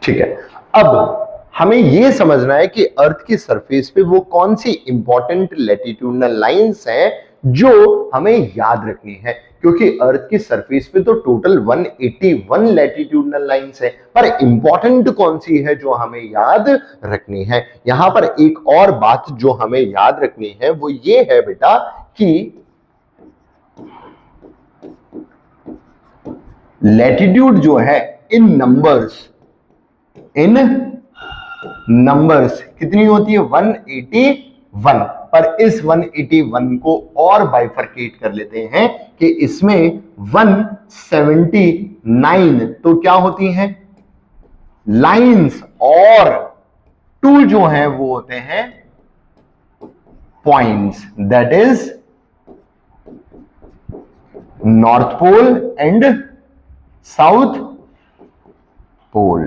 ठीक है, अब हमें यह समझना है कि अर्थ की सरफेस पे वो कौन सी इंपॉर्टेंट लैटिट्यूडनल लाइंस हैं जो हमें याद रखनी है, क्योंकि अर्थ की सरफेस पे तो टोटल 181 लैटिट्यूडनल लाइंस है, पर इंपॉर्टेंट कौन सी है जो हमें याद रखनी है। यहां पर एक और बात जो हमें याद रखनी है वो ये है बेटा कि लैटिट्यूड जो है इन नंबर्स कितनी होती है? 181। पर इस 181 को और बाइफरकेट कर लेते हैं कि इसमें 179 तो क्या होती हैं? लाइंस, और 2 जो हैं वो होते हैं points, that is north pole and south pole.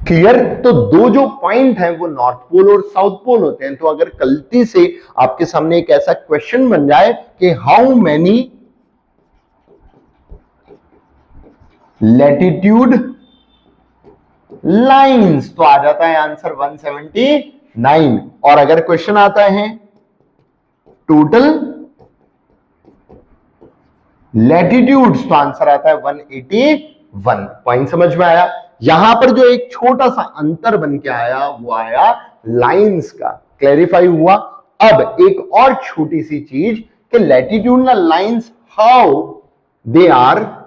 Clear? तो 2 जो पॉइंट है वो नॉर्थ पोल और साउथ पोल होते हैं। तो अगर गलती से आपके सामने एक ऐसा क्वेश्चन बन जाए कि हाउ मैनी लैटिट्यूड लाइंस, तो आ जाता है आंसर 179। और अगर क्वेश्चन आता है टोटल लैटिट्यूड्स, तो आंसर आता है 181। पॉइंट समझ में आया? यहां पर जो एक छोटा सा अंतर बन के आया वो आया लाइंस का। क्लैरिफाई हुआ? अब एक और छोटी सी चीज कि latitudinal lines how they are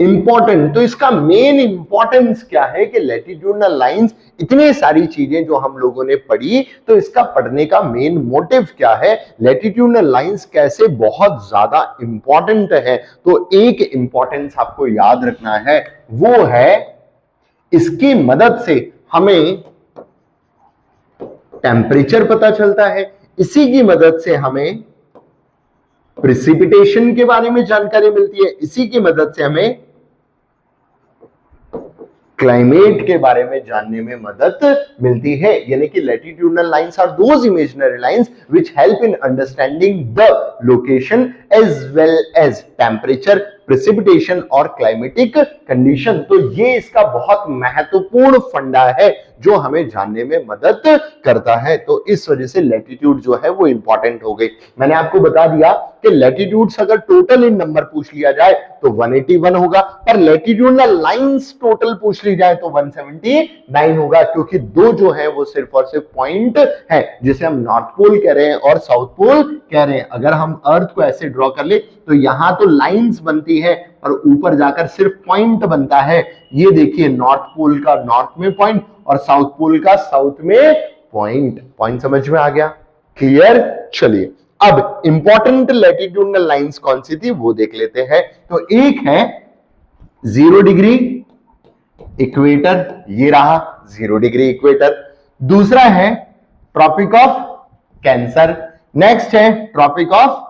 important. तो इसका मेन इंपॉर्टेंस क्या है कि लैटिट्यूडनल लाइंस, इतनी सारी चीजें जो हम लोगों ने पढ़ी, तो इसका पढ़ने का मेन मोटिव क्या है? लैटिट्यूडनल लाइंस कैसे बहुत ज्यादा इंपॉर्टेंट है। तो एक इंपॉर्टेंस आपको याद रखना है, वो है इसकी मदद से हमें टेम्परेचर पता चलता है, इसी की मदद से हमें प्रिसिपिटेशन के बारे में जानकारी मिलती है, इसी की मदद से हमें क्लाइमेट के बारे में जानने में मदद मिलती है। यानी कि latitudinal lines are those imaginary lines which help in understanding the location as well as temperature, precipitation और क्लाइमेटिक कंडीशन। तो ये इसका बहुत महत्वपूर्ण फंडा है जो हमें जानने में मदद करता है। तो इस वजह से लैटिट्यूड जो है वो इंपॉर्टेंट हो गई। मैंने आपको बता दिया कि लैटिट्यूड्स अगर टोटल इन नंबर पूछ लिया जाए तो 181 होगा, पर लैटिट्यूडनल लाइंस टोटल पूछ ली जाए तो 179 होगा, क्योंकि 2 जो है वो सिर्फ और सिर्फ पॉइंट है, जिसे हम नॉर्थ पोल कह रहे हैं और साउथ पोल कह रहे हैं। अगर हम अर्थ को ऐसे ड्रॉ कर ले तो यहां तो लाइंस बनती है और ऊपर जाकर सिर्फ पॉइंट बनता है। ये देखिए, नॉर्थ पोल का नॉर्थ में पॉइंट और साउथ पोल का साउथ में पॉइंट। पॉइंट समझ में आ गया? क्लियर? चलिए अब इंपॉर्टेंट लैटिट्यूडनल लाइंस कौन सी थी वो देख लेते हैं। तो एक है 0 डिग्री इक्वेटर, ये रहा 0 डिग्री इक्वेटर। दूसरा है ट्रॉपिक ऑफ कैंसर, नेक्स्ट है ट्रॉपिक ऑफ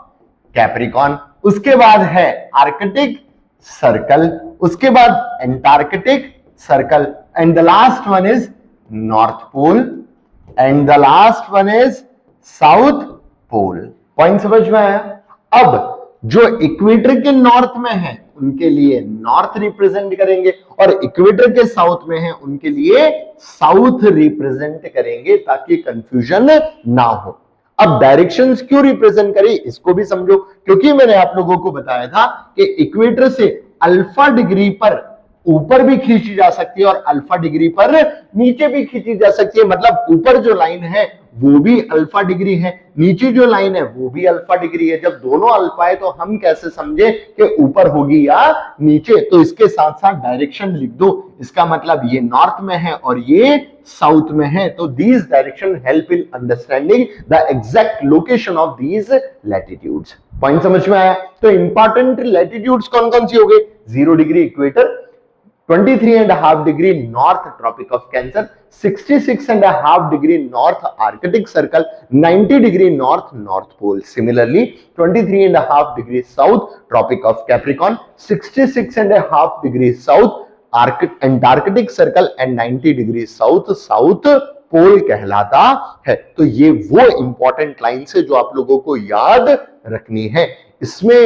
कैप्रिकॉन, उसके बाद है आर्कटिक सर्कल, उसके बाद Antarctic circle, and the last one is north pole, and the last one is south pole. Point समझ में आया? अब जो इक्वेटर के नॉर्थ में है उनके लिए नॉर्थ रिप्रेजेंट करेंगे, और इक्वेटर के साउथ में है उनके लिए साउथ रिप्रेजेंट करेंगे, ताकि कंफ्यूजन ना हो। अब डायरेक्शंस क्यों रिप्रेजेंट करें इसको भी समझो, क्योंकि मैंने आप लोगों को बताया था कि इक्वेटर से अल्फा डिग्री पर ऊपर भी खींची जा सकती है और अल्फा डिग्री पर नीचे भी खींची जा सकती है। मतलब ऊपर जो लाइन है वो भी अल्फा डिग्री है, नीचे जो लाइन है वो भी अल्फा डिग्री है। जब दोनों अल्फा है तो हम कैसे समझे कि ऊपर होगी या नीचे? तो इसके साथ साथ डायरेक्शन लिख दो, इसका मतलब ये नॉर्थ में है और ये साउथ में है। तो these direction help in understanding the exact location of these latitudes. Point समझ में आया? तो इंपॉर्टेंट लैटिट्यूड्स कौन कौन सी हो गई? 0 degree equator, 23.5 degree north tropic of Cancer, 66.5 degree north Arctic Circle, 90 degree north North Pole. Similarly, 23.5 degree south Tropic of Capricorn, 66.5 degree south Antarctic Circle and 90 degree south South पोल कहलाता है। तो ये वो important lines है जो आप लोगों को याद रखनी है। इसमें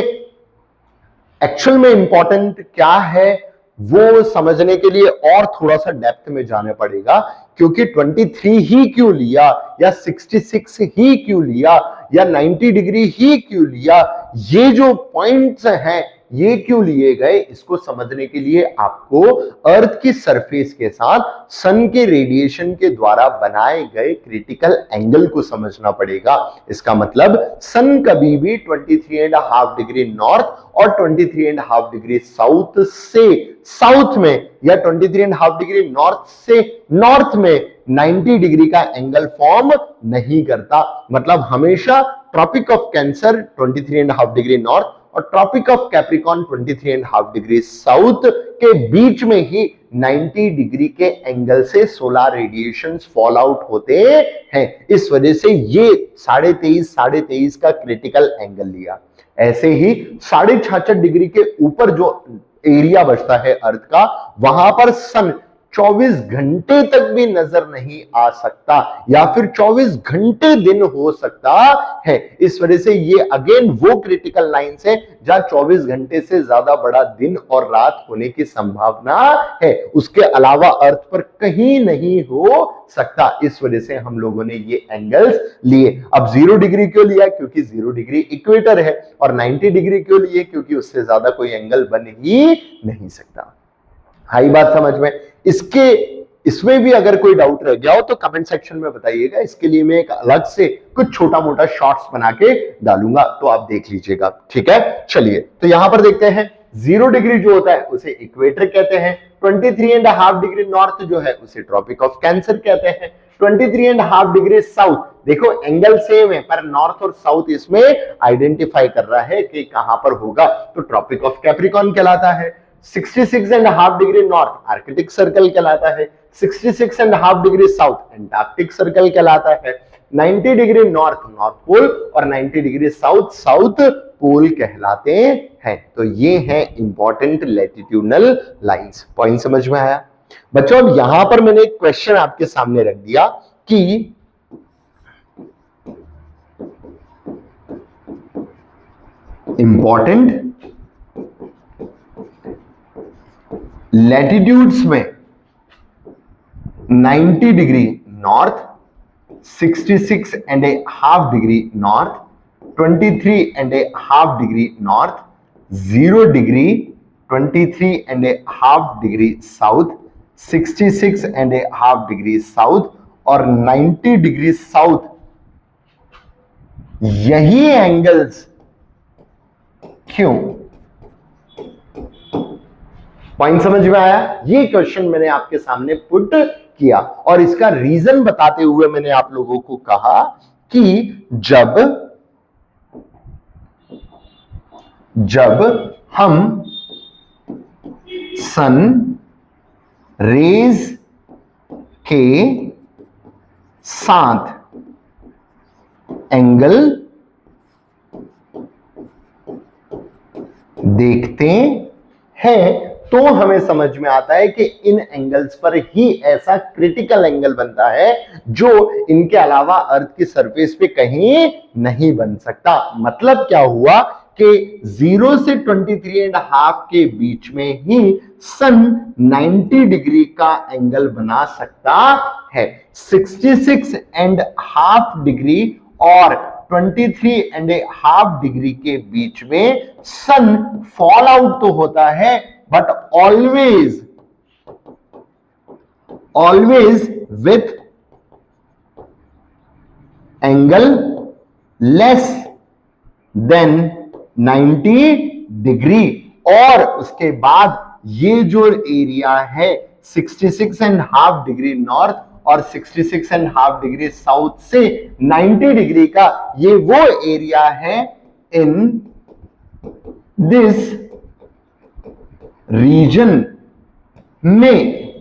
एक्चुअल में इंपॉर्टेंट क्या है वो समझने के लिए और थोड़ा सा डेप्थ में जाने पड़ेगा, क्योंकि 23 ही क्यों लिया या 66 ही क्यों लिया या 90 डिग्री ही क्यों लिया, ये जो पॉइंट्स हैं ये क्यों लिए गए, इसको समझने के लिए आपको अर्थ की सरफेस के साथ सन के रेडिएशन के द्वारा बनाए गए क्रिटिकल एंगल को समझना पड़ेगा। इसका मतलब सन कभी भी 23.5 डिग्री नॉर्थ और 23.5 डिग्री साउथ से साउथ में या 23.5 डिग्री नॉर्थ से नॉर्थ में 90 डिग्री का एंगल फॉर्म नहीं करता। मतलब हमेशा tropic of Cancer 23.5 degree north और tropic of Capricorn 23.5 degree south के बीच में ही 90 डिग्री के एंगल से सोलर रेडिएशंस फॉल आउट होते हैं। इस वजह से ये 23.5 का क्रिटिकल एंगल लिया। ऐसे ही 66.5 डिग्री के ऊपर जो एरिया बचता है अर्थ का, वहां पर सन 24 घंटे तक भी नजर नहीं आ सकता या फिर 24 घंटे दिन हो सकता है। इस वजह से ये अगेन वो क्रिटिकल लाइंस है जहां 24 घंटे से ज्यादा बड़ा दिन और रात होने की संभावना है। उसके अलावा अर्थ पर कहीं नहीं हो सकता। इस वजह से हम लोगों ने ये एंगल्स लिए। अब 0 डिग्री क्यों लिया? क्योंकि 0 डिग्री इक्वेटर है। और 90 डिग्री क्यों लिए? क्योंकि उससे ज्यादा कोई एंगल बन ही नहीं सकता। हाई बात समझ में? इसमें भी अगर कोई डाउट रह गया हो तो कमेंट सेक्शन में बताइएगा। इसके लिए मैं एक अलग से कुछ छोटा मोटा शॉर्ट्स बना के डालूंगा, तो आप देख लीजिएगा। ठीक है, चलिए तो यहां पर देखते हैं। 0 डिग्री जो होता है उसे इक्वेटर कहते हैं। 23.5 डिग्री नॉर्थ जो है उसे ट्रॉपिक ऑफ कैंसर कहते हैं। 23.5 डिग्री साउथ, देखो एंगल सेम है पर नॉर्थ और साउथ इसमें आइडेंटिफाई कर रहा है कि कहां पर होगा, तो ट्रॉपिक ऑफ कैप्रिकॉर्न कहलाता है। 66.5 डिग्री नॉर्थ आर्कटिक सर्कल कहलाता है। 66.5 डिग्री साउथ एंटार्क्टिक सर्कल कहलाता है। 90 डिग्री नॉर्थ नॉर्थ पोल और 90 डिग्री साउथ साउथ पोल कहलाते हैं। तो ये है इंपॉर्टेंट लैटिट्यूडनल लाइंस। पॉइंट समझ में आया बच्चों? अब यहां पर मैंने एक क्वेश्चन आपके सामने रख दिया कि इंपॉर्टेंट लैटिट्यूड्स में 90 degree north, 66.5 degree north, 23.5 degree north, 0 degree, 23.5 degree south, 66.5 degree south और 90 डिग्री साउथ, यही एंगल्स क्यों? पॉइंट समझ में आया? ये क्वेश्चन मैंने आपके सामने पुट किया और इसका रीजन बताते हुए मैंने आप लोगों को कहा कि जब हम सन रेज के साथ एंगल देखते हैं तो हमें समझ में आता है कि इन एंगल्स पर ही ऐसा क्रिटिकल एंगल बनता है जो इनके अलावा अर्थ की सरफेस पे कहीं नहीं बन सकता। मतलब क्या हुआ कि 0 से 23.5 के बीच में ही सन 90 डिग्री का एंगल बना सकता है। 66.5 डिग्री और 23.5 डिग्री के बीच में सन फॉल आउट तो होता है, but always with angle less than 90 degree. और उसके बाद ये जो एरिया है 66.5 डिग्री नॉर्थ और 66.5 डिग्री साउथ से 90 डिग्री का, ये वो एरिया है इन दिस रीजन में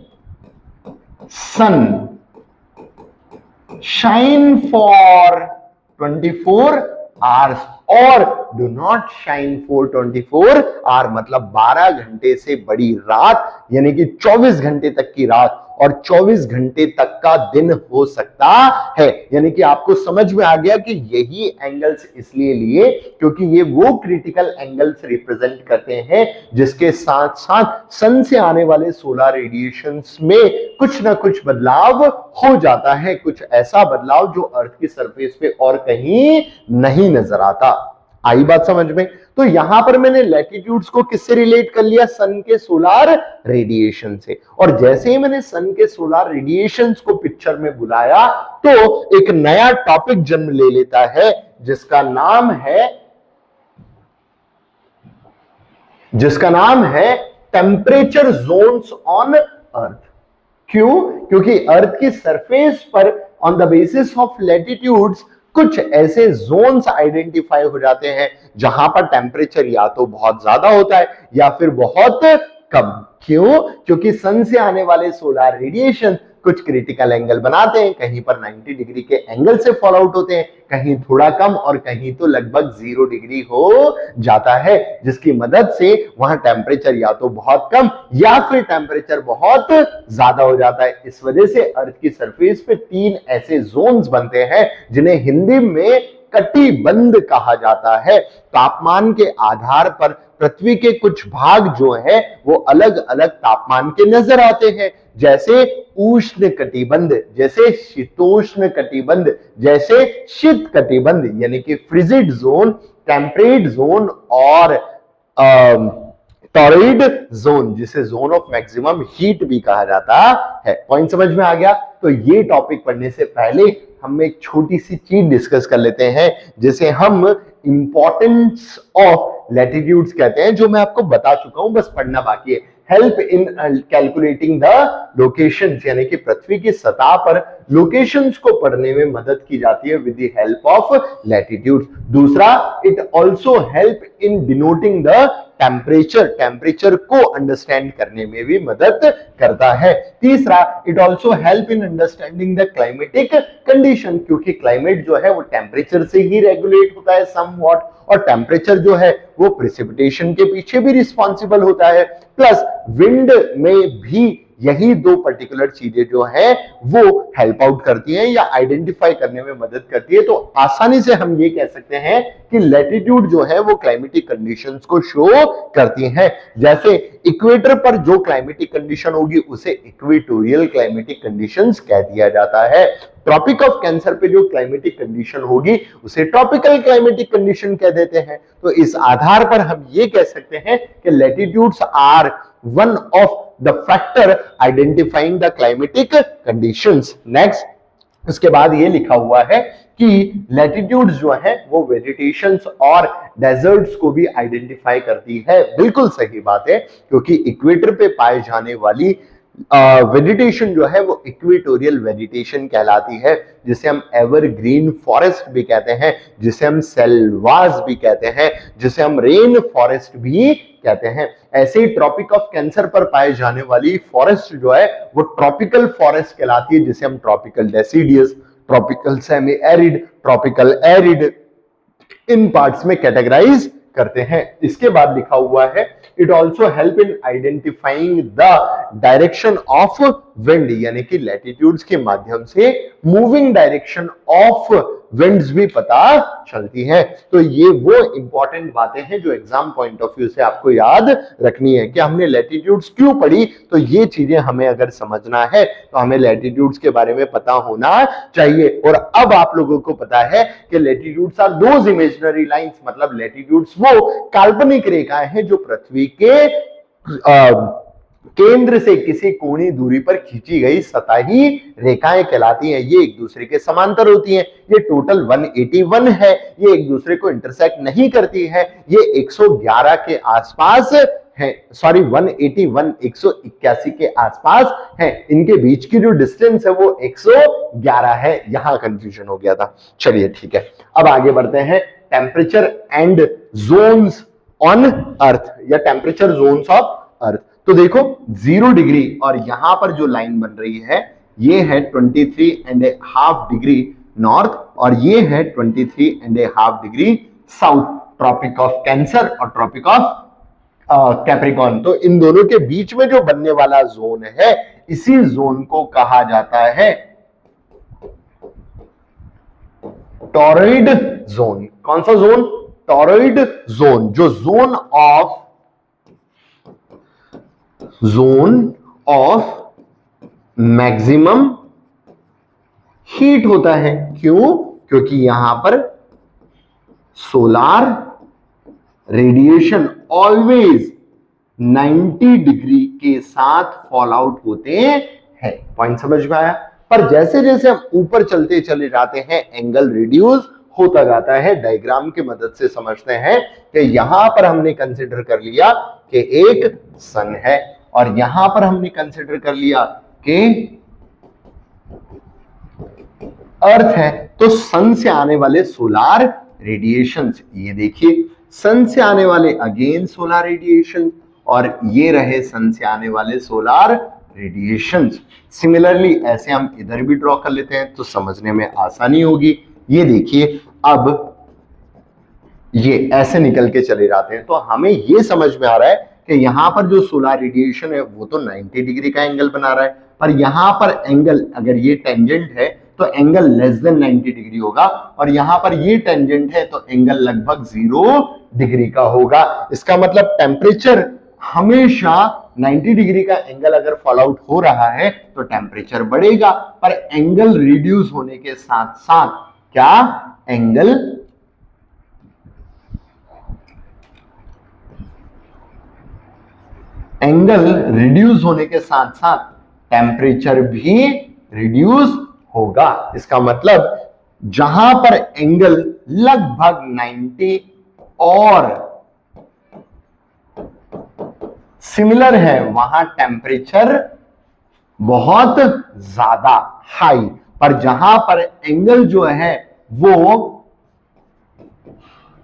सन शाइन फॉर 24 आवर्स और do not shine for 24 hour, मतलब 12 घंटे से बड़ी रात, यानी कि 24 घंटे तक की रात और 24 घंटे तक का दिन हो सकता है। यानी कि आपको समझ में आ गया कि यही एंगल्स इसलिए लिए क्योंकि ये वो क्रिटिकल एंगल्स रिप्रेजेंट करते हैं जिसके साथ साथ सन से आने वाले सोलर रेडिएशंस में कुछ ना कुछ बदलाव हो जाता है, कुछ ऐसा बदलाव जो अर्थ की सरफेस पे और कहीं नहीं नजर आता। आई बात समझ में? तो यहां पर मैंने लैटिट्यूड्स को किससे रिलेट कर लिया? सन के सोलर रेडिएशन से। और जैसे ही मैंने सन के सोलर रेडिएशंस को पिक्चर में बुलाया तो एक नया टॉपिक जन्म ले लेता है जिसका नाम है टेम्परेचर जोन्स ऑन अर्थ। क्यों? क्योंकि अर्थ की सरफेस पर on the basis of latitudes कुछ ऐसे जोन्स आइडेंटिफाई हो जाते हैं जहां पर टेम्परेचर या तो बहुत ज्यादा होता है या फिर बहुत कम। क्यों? क्योंकि सन से आने वाले सोलर रेडिएशन कुछ क्रिटिकल एंगल बनाते हैं, कहीं पर 90 डिग्री के एंगल से फॉल आउट होते हैं, कहीं थोड़ा कम और कहीं तो लगभग 0 डिग्री हो जाता है, जिसकी मदद से वहां टेम्परेचर या तो बहुत कम या फिर टेम्परेचर बहुत ज्यादा हो जाता है। इस वजह से अर्थ की सरफेस पे 3 ऐसे जोन्स बनते हैं जिन्हें हिंदी में कटिबंध कहा जाता है। तापमान के आधार पर पृथ्वी के कुछ भाग जो है वो अलग अलग तापमान के नजर आते हैं, जैसे उष्ण कटिबंध, जैसे शीतोष्ण कटिबंध, जैसे शीत कटिबंध यानी कि फ्रिजिड जोन, टेम्परेट जोन और टॉर्रिड जोन जिसे जोन ऑफ मैक्सिमम हीट भी कहा जाता है। पॉइंट समझ में आ गया? तो ये टॉपिक पढ़ने से पहले हम एक छोटी सी चीज डिस्कस कर लेते हैं जिसे हम इंपॉर्टेंस ऑफ लैटिट्यूड्स कहते हैं, जो मैं आपको बता चुका हूं, बस पढ़ना बाकी है। Help in calculating the locations, यानी कि पृथ्वी की सतह पर लोकेशंस को पढ़ने में मदद की जाती है with the help of latitudes. दूसरा, it also help in denoting the temperature, temperature को अंडरस्टैंड करने में भी मदद करता है। तीसरा, it also help in understanding the climatic condition, क्योंकि क्लाइमेट जो है वो टेम्परेचर से ही रेगुलेट होता है समवॉट, और टेम्परेचर जो है वो प्रेसिपिटेशन के पीछे भी रिस्पॉन्सिबल होता है। प्लस विंड में भी यही 2 पर्टिकुलर चीजें जो है वो हेल्प आउट करती हैं या आइडेंटिफाई करने में मदद करती है। तो आसानी से हम ये कह सकते हैं कि लैटिट्यूड जो है वो क्लाइमेटिक कंडीशंस को शो करती हैं। जैसे इक्वेटर पर जो क्लाइमेटिक कंडीशन होगी उसे इक्वेटोरियल क्लाइमेटिक कंडीशंस कह दिया जाता है। ट्रॉपिक ऑफ कैंसर पे जो क्लाइमेटिक कंडीशन होगी उसे ट्रॉपिकल क्लाइमेटिक कंडीशन कह देते हैं। तो इस आधार पर हम ये कह सकते हैं कि latitudes are one of the factor identifying the climatic conditions. Next, उसके बाद ये लिखा हुआ है कि लैटिट्यूड्स जो है वो वेजिटेशंस और डेजर्ट्स को भी आइडेंटिफाई करती है। बिल्कुल सही बात है, क्योंकि इक्वेटर पे पाए जाने वाली वेजिटेशन जो है वो इक्वेटोरियल वेजिटेशन कहलाती है, जिसे हम एवरग्रीन फॉरेस्ट भी कहते हैं, जिसे हम सेल्वास भी कहते हैं, जिसे हम रेन फॉरेस्ट भी कहते हैं। ऐसे ही ट्रॉपिक ऑफ कैंसर पर पाए जाने वाली फॉरेस्ट जो है वो ट्रॉपिकल फॉरेस्ट कहलाती है, जिसे हम tropical deciduous, tropical semi arid, tropical arid in parts में कैटेगराइज करते हैं। इसके बाद लिखा हुआ है it also help in identifying the direction of wind, यानी कि लैटिट्यूड्स के माध्यम से मूविंग डायरेक्शन ऑफ विंड्स भी पता चलती हैं। तो ये वो इंपॉर्टेंट बातें हैं जो एग्जाम पॉइंट ऑफ व्यू से आपको याद रखनी है कि हमने लैटिट्यूड्स क्यों पढ़ी। तो ये चीजें हमें अगर समझना है तो हमें लैटिट्यूड्स के बारे में पता होना चाहिए। और अब आप लोगों को पता है कि latitudes are those imaginary lines, मतलब लैटिट्यूड्स वो काल्पनिक रेखाएं हैं जो पृथ्वी के केंद्र से किसी कोणीय दूरी पर खींची गई सतही रेखाएं कहलाती हैं। ये एक दूसरे के समांतर होती हैं। ये टोटल 181 है, ये एक दूसरे को इंटरसेक्ट नहीं करती है। ये 111 के आसपास है, सॉरी 181 181 के आसपास है। इनके बीच की जो डिस्टेंस है वो 111 है। यहां कंफ्यूजन हो गया था। चलिए ठीक है, अब आगे बढ़ते हैं। Temperature and zones on earth या टेम्परेचर जोन्स ऑफ अर्थ। तो देखो 0 डिग्री और यहां पर जो लाइन बन रही है ये है 23.5 डिग्री नॉर्थ और ये है 23.5 degree south, tropic of Cancer और ट्रॉपिक ऑफ कैप्रिकॉर्न। तो इन दोनों के बीच में जो बनने वाला जोन है इसी जोन को कहा जाता है टॉरॉइड जोन। कौन सा जोन? Torrid zone. जो जोन ऑफ मैक्सिमम हीट होता है। क्यों? क्योंकि यहां पर सोलार रेडिएशन ऑलवेज 90 डिग्री के साथ फॉल आउट होते हैं। पॉइंट समझ में आया? पर जैसे जैसे हम ऊपर चलते चले जाते हैं एंगल रिड्यूस होता जाता है। डायग्राम की मदद से समझते हैं कि यहां पर हमने कंसीडर कर लिया कि एक सन है और यहां पर हमने कंसीडर कर लिया कि अर्थ है। तो सन से आने वाले सोलार रेडिएशंस, ये देखिए सन से आने वाले अगेन सोलार रेडिएशन और ये रहे सन से आने वाले सोलार रेडिएशंस। सिमिलरली ऐसे हम इधर भी ड्रॉ कर लेते हैं तो समझने में आसानी होगी। ये देखिए अब ये ऐसे निकल के चले जाते हैं तो हमें ये समझ में आ रहा है कि यहां पर जो सोलार रेडिएशन है वो तो 90 डिग्री का एंगल बना रहा है, पर यहां पर एंगल अगर ये टेंजेंट है तो एंगल लेस देन 90 डिग्री होगा और यहां पर ये टेंजेंट है तो एंगल लगभग 0 डिग्री का होगा। इसका मतलब टेम्परेचर हमेशा 90 डिग्री का एंगल अगर फॉल आउट हो रहा है तो टेम्परेचर बढ़ेगा, पर एंगल रिड्यूस होने के साथ साथ क्या एंगल रिड्यूस होने के साथ साथ टेम्परेचर भी रिड्यूस होगा। इसका मतलब जहां पर एंगल लगभग 90 और सिमिलर है वहां टेम्परेचर बहुत ज्यादा हाई, पर जहां पर एंगल जो है वो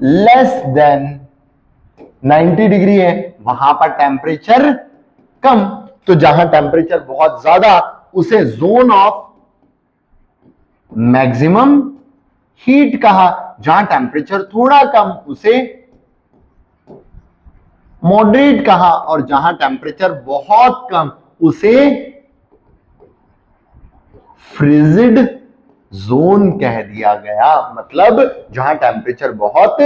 लेस देन 90 डिग्री है वहां पर टेम्परेचर कम। तो जहां टेम्परेचर बहुत ज्यादा उसे जोन ऑफ मैक्सिमम हीट कहा, जहां टेम्परेचर थोड़ा कम उसे मॉडरेट कहा और जहां टेम्परेचर बहुत कम उसे फ्रिजिड जोन कह दिया गया। मतलब जहां टेम्परेचर बहुत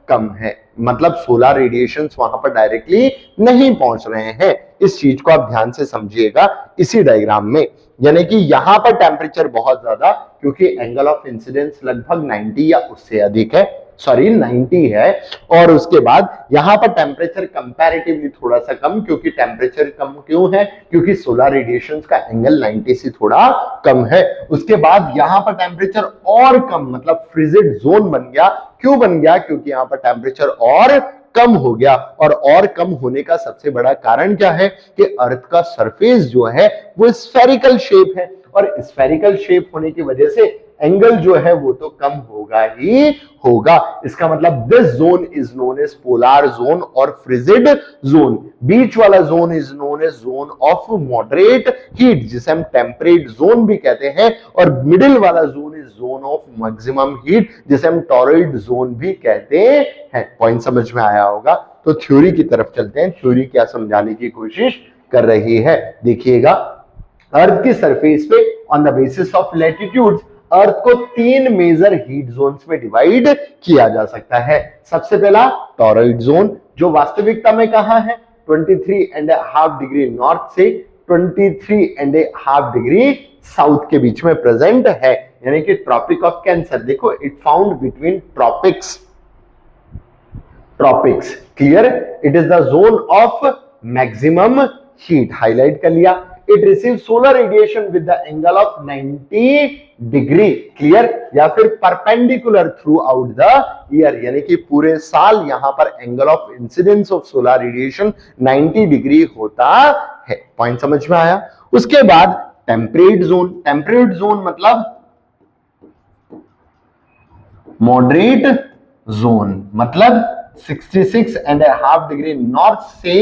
कम है, मतलब सोलर रेडिएशंस वहां पर डायरेक्टली नहीं पहुंच रहे हैं। इस चीज को आप ध्यान से समझिएगा इसी डायग्राम में। यानी कि यहां पर टेम्परेचर बहुत ज्यादा क्योंकि एंगल ऑफ इंसिडेंस लगभग 90 या उससे अधिक है, सॉरी 90 है, और उसके बाद यहां पर टेम्परेचर कंपैरेटिवली थोड़ा सा कम। क्योंकि टेम्परेचर कम क्यों है? क्योंकि सोलर रेडिएशंस का एंगल 90 से थोड़ा कम है। उसके बाद यहां पर टेम्परेचर और कम, मतलब फ्रिजिड जोन बन गया। क्यों बन गया? क्योंकि यहां पर टेम्परेचर और कम हो गया। और कम होने का सबसे बड़ा कारण क्या है कि अर्थ का सरफेस जो है वो स्फेरिकल शेप है, और स्फेरिकल शेप होने की वजह से एंगल जो है वो तो कम होगा ही होगा। इसका मतलब this zone is known as polar zone और फ्रिजिड जोन। बीच वाला zone is known as zone of moderate heat, जिसे हम टेम्परेट जोन भी कहते हैं, और मिडिल वाला zone is zone of maximum heat, जिसे हम टॉरॉइड जोन भी कहते हैं। पॉइंट समझ में आया होगा। तो थ्योरी की तरफ चलते हैं। थ्योरी क्या समझाने की कोशिश कर रही है, देखिएगा। अर्थ के सरफेस पे on the basis of latitude earth को 3 मेजर हीट जोन्स में डिवाइड किया जा सकता है। सबसे पहला टॉरॉइड जोन, जो वास्तविकता में कहां है? 23.5 डिग्री नॉर्थ से 23.5 डिग्री साउथ के बीच में प्रेजेंट है, यानी कि ट्रॉपिक ऑफ कैंसर। देखो, it found between tropics, clear? It is the zone of maximum heat highlight कर लिया। It receive solar radiation with the angle of 90 degree, clear, या फिर perpendicular through out the year, यानी कि पूरे साल यहां पर angle of incidence of solar radiation 90 degree होता है। पॉइंट समझ में आया। उसके बाद टेम्परेट जोन, टेम्परेट जोन मतलब मॉडरेट जोन, मतलब 66.5 डिग्री नॉर्थ से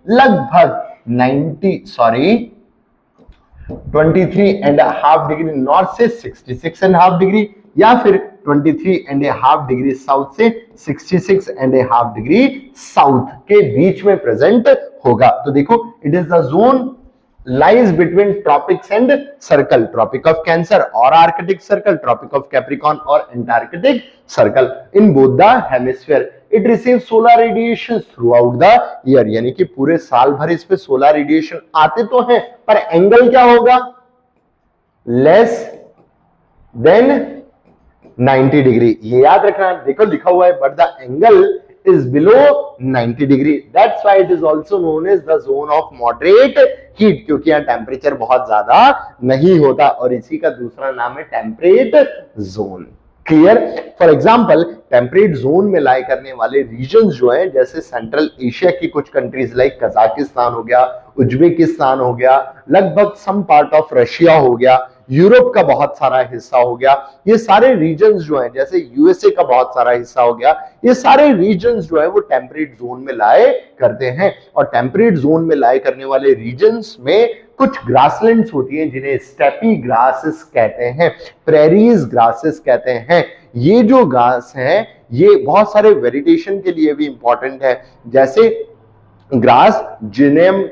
लगभग 23.5 डिग्री नॉर्थ से 66.5 डिग्री, या फिर 23.5 डिग्री साउथ से 66.5 डिग्री साउथ के बीच में प्रेजेंट होगा। तो देखो, it is the zone lies between tropics and circle, tropic of cancer or arctic circle, tropic of capricorn or antarctic circle, in both the hemisphere. It receives solar radiation throughout the year, यानी कि पूरे साल भर इस पे solar radiation आते तो हैं, पर एंगल क्या होगा, लेस देन 90 डिग्री। ये याद रखना, देखो लिखा हुआ है, but the angle is below 90 degree. That's why it is also known as the zone of moderate heat, क्योंकि यहाँ टेम्परेचर बहुत ज्यादा नहीं होता, और इसी का दूसरा नाम है temperate zone. Clear. For example, temperate zone में लाई करने वाले रीजन जो है, जैसे सेंट्रल एशिया की कुछ कंट्रीज लाइक कजाकिस्तान हो गया, उज्बेकिस्तान हो गया, लगभग सम पार्ट ऑफ रशिया हो गया, यूरोप का बहुत सारा हिस्सा हो गया, ये सारे रीजन्स जो हैं, जैसे यूएसए का बहुत सारा हिस्सा हो गया, ये सारे रीजन्स जो है वो टेम्परेट जोन में लाए करते हैं। और टेम्परेट जोन में लाए करने वाले रीजन्स में कुछ ग्रासलैंड्स होती हैं जिन्हें स्टेपी ग्रासेस कहते हैं, प्रेरीज ग्रासेस कहते हैं। ये जो घास है ये बहुत सारे वेजिटेशन के लिए भी इंपॉर्टेंट है, जैसे ग्रास जिन्हें हम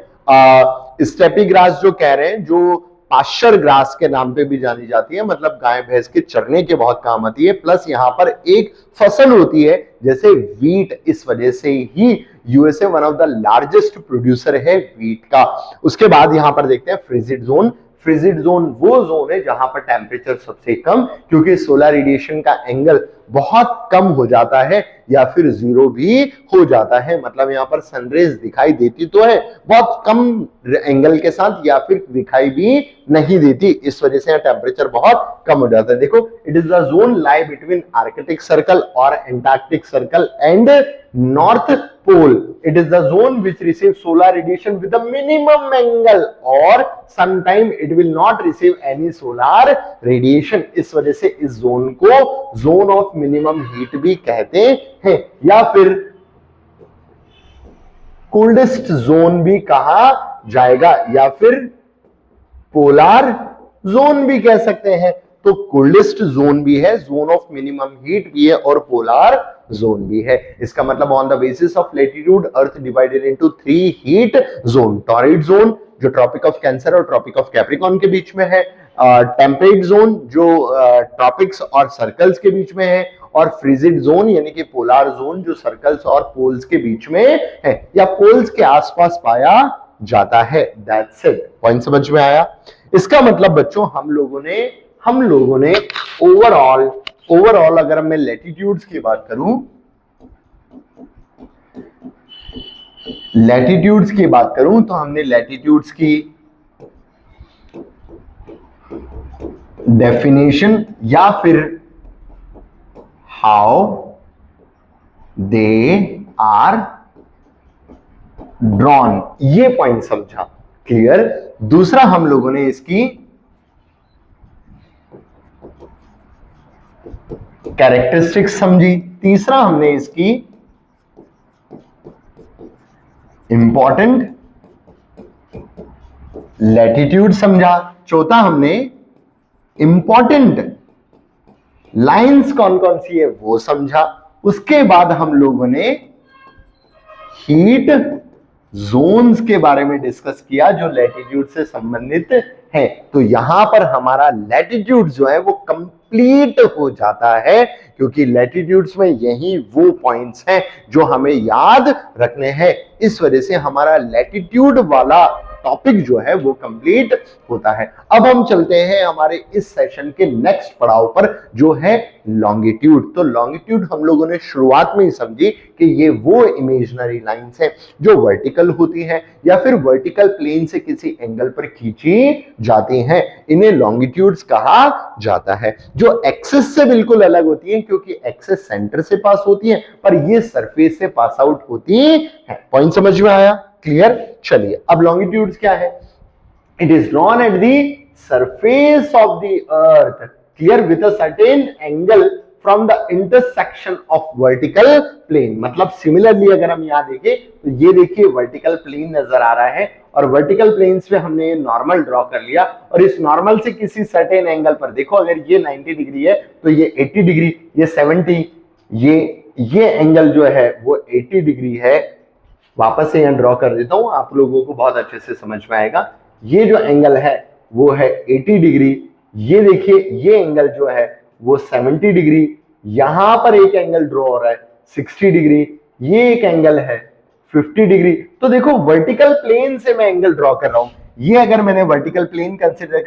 स्टेपी ग्रास जो कह रहे हैं, जो पाश्चर ग्रास के नाम पे भी जानी जाती है, मतलब गाय भैंस के चरने के बहुत काम आती है। प्लस यहाँ पर एक फसल होती है जैसे वीट, इस वजह से ही USA one of the largest producer है वीट का। उसके बाद यहाँ पर देखते हैं फ्रिजिड जोन। फ्रिजिड जोन वो जोन है जहां पर टेम्परेचर सबसे कम, क्योंकि सोलर रेडिएशन का एंगल बहुत कम हो जाता है या फिर जीरो भी हो जाता है, मतलब यहाँ पर सनरेज दिखाई देती तो है बहुत कम एंगल के साथ, या फिर दिखाई भी नहीं देती, इस वजह से यहाँ टेम्परेचर बहुत कम हो जाता है। देखो, it is the zone lie between Arctic circle और Antarctic circle and north pole. It is the zone which receives solar radiation with a minimum angle, or sometime it will not receive any solar radiation. इस वजह से इस zone को zone of minimum heat भी कहते हैं, या फिर कोल्डेस्ट जोन भी कहा जाएगा, या फिर पोलार जोन भी कह सकते हैं। तो कोल्डेस्ट जोन भी है, जोन ऑफ मिनिमम हीट भी है, और पोलार जोन भी है। इसका मतलब on the basis of latitude earth divided into 3 heat zone. Torrid zone जो ट्रॉपिक ऑफ कैंसर और ट्रॉपिक ऑफ कैप्रिकॉर्न के बीच में है, टेम्परेट जोन जो ट्रॉपिक्स और सर्कल्स के बीच में है, और फ्रिजिड जोन यानी कि पोलार जोन जो सर्कल्स और पोल्स के बीच में है या पोल्स के आसपास पाया जाता है। That's it. पॉइंट समझ में आया। इसका मतलब बच्चों हम लोगों ने ओवरऑल अगर मैं लैटिट्यूड्स की बात करूं, तो हमने लैटिट्यूड्स की डेफिनेशन या फिर हाउ दे आर ड्रॉन, ये पॉइंट समझा। क्लियर। दूसरा हम लोगों ने इसकी कैरेक्टरिस्टिक्स समझी। तीसरा हमने इसकी इंपॉर्टेंट लैटिट्यूड समझा। चौथा हमने इंपॉर्टेंट लाइंस कौन कौन सी है वो समझा। उसके बाद हम लोगों ने हीट जोन्स के बारे में डिस्कस किया जो लैटिट्यूड से संबंधित है। तो यहां पर हमारा लैटिट्यूड जो है वो कंप्लीट हो जाता है, क्योंकि लैटिट्यूड्स में यही वो पॉइंट्स हैं जो हमें याद रखने हैं। इस वजह से हमारा लैटिट्यूड वाला टॉपिक जो है वो कंप्लीट होता है। अब हम चलते हैं हमारे इस सेशन के नेक्स्ट पड़ाव पर, जो है लॉन्गिट्यूड। तो लॉन्गिट्यूड हम लोगों ने शुरुआत में ही समझी कि ये वो इमेजिनरी लाइंस है जो वर्टिकल होती हैं या फिर वर्टिकल प्लेन से किसी एंगल पर खींची जाती हैं, इन्हें लॉन्गिट्यूड्स कहा जाता है। जो एक्सिस से बिल्कुल अलग होती है, क्योंकि एक्सिस सेंटर से पास होती है पर ये सरफेस से पास आउट होती है। पॉइंट समझ में आया? क्लियर? चलिए अब लॉन्गिट्यूड्स क्या है? It is drawn at the surface of the earth, clear, with a certain angle from the intersection of vertical plane. मतलब सिमिलरली अगर हम यहां देखें तो ये देखिए वर्टिकल प्लेन नजर आ रहा है और वर्टिकल प्लेन्स पे हमने नॉर्मल ड्रॉ कर लिया और इस नॉर्मल से किसी सर्टेन एंगल पर देखो, अगर ये 90 डिग्री है तो ये 80 डिग्री, ये 70, ये एंगल जो है वो 80 डिग्री है। वापस से यहां ड्रॉ कर देता हूं, आप लोगों को बहुत अच्छे से समझ में आएगा। ये जो एंगल है वो है 80 डिग्री, ये देखिए ये एंगल जो है वो 70 डिग्री, यहां पर एक एंगल ड्रॉ हो रहा है 60 डिग्री, ये एक एंगल है 50 डिग्री। तो देखो वर्टिकल प्लेन से मैं एंगल ड्रॉ कर रहा हूं, ये अगर मैंने वर्टिकल प्लेन कंसीडर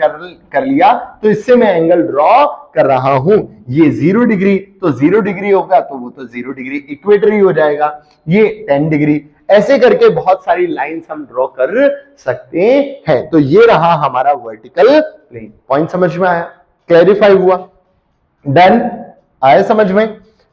कर लिया तो इससे मैं एंगल ड्रॉ कर रहा हूं। ये 0 डिग्री, तो 0 डिग्री होगा तो वो तो 0 डिग्री इक्वेटर ही हो जाएगा। ये 10 डिग्री, ऐसे करके बहुत सारी लाइंस हम ड्रॉ कर सकते हैं। तो ये रहा हमारा वर्टिकल प्लेन। पॉइंट समझ में आया? क्लैरिफाई हुआ? डन? आया समझ में?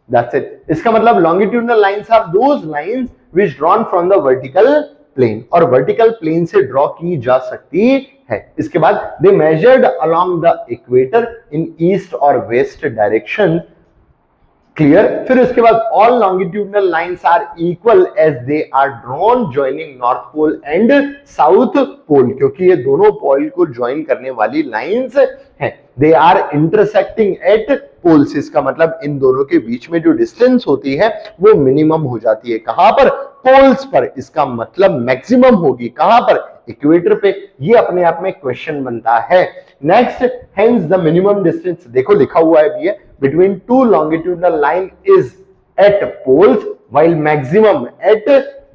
That's it. इसका मतलब longitudinal lines are those lines which drawn from the vertical plane, और वर्टिकल प्लेन से ड्रॉ की जा सकती है। इसके बाद they measured along the equator in east और वेस्ट डायरेक्शन, क्लियर। फिर उसके बाद all longitudinal lines are equal as they are drawn joining north pole and south pole, क्योंकि ये दोनों पोल को ज्वाइन करने वाली लाइंस हैं। They are intersecting at poles, इसका मतलब इन दोनों के बीच में जो डिस्टेंस होती है वो मिनिमम हो जाती है। कहां पर? पोल्स पर। इसका मतलब मैक्सिमम होगी कहां पर? इक्वेटर पे। ये अपने आप में क्वेश्चन बनता है। Next, hence the minimum distance, देखो लिखा हुआ है भी है, between two longitudinal line is at poles while maximum at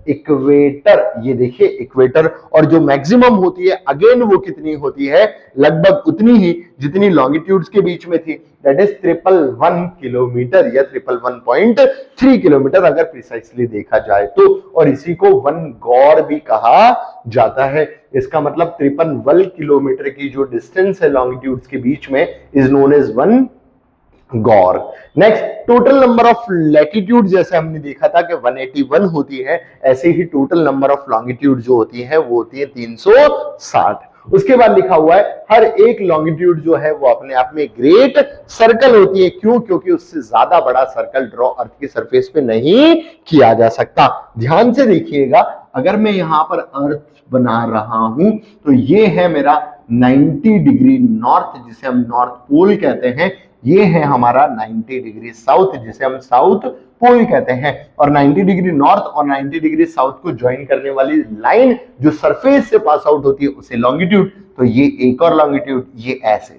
equator। ये देखिए इक्वेटर, और जो मैक्सिमम होती है अगेन वो कितनी होती है? लगभग उतनी ही जितनी लॉन्गिट्यूड्स के बीच में थी, दैट इज 111 किलोमीटर या 111.3 किलोमीटर अगर प्रिसाइसली देखा जाए तो। और इसी को 1 गॉर भी कहा जाता है। इसका मतलब 53 किलोमीटर की जो डिस्टेंस है लॉन्गिट्यूड्स के बीच में is known as 1 gore. Next, total number of latitude, जैसे हमने देखा था कि 181 होती है, ऐसे ही टोटल नंबर ऑफ लॉन्गिट्यूड जो होती है वो होती है 360। उसके बाद लिखा हुआ है हर एक लॉन्गिट्यूड जो है वो अपने आप में ग्रेट सर्कल होती है। क्यों? क्योंकि उससे ज्यादा बड़ा सर्कल ड्रॉ अर्थ की सरफेस पे नहीं किया जा सकता। ध्यान से देखिएगा, अगर मैं यहां पर अर्थ बना रहा हूं तो ये है मेरा 90 डिग्री नॉर्थ, जिसे हम नॉर्थ पोल कहते हैं। ये है हमारा 90 डिग्री साउथ, जिसे हम साउथ पोल कहते हैं। और 90 डिग्री नॉर्थ और 90 डिग्री साउथ को ज्वाइन करने वाली लाइन जो सरफेस से पास आउट होती है उसे लॉन्गिट्यूड। तो ये एक और लॉन्गिट्यूड, ये ऐसे।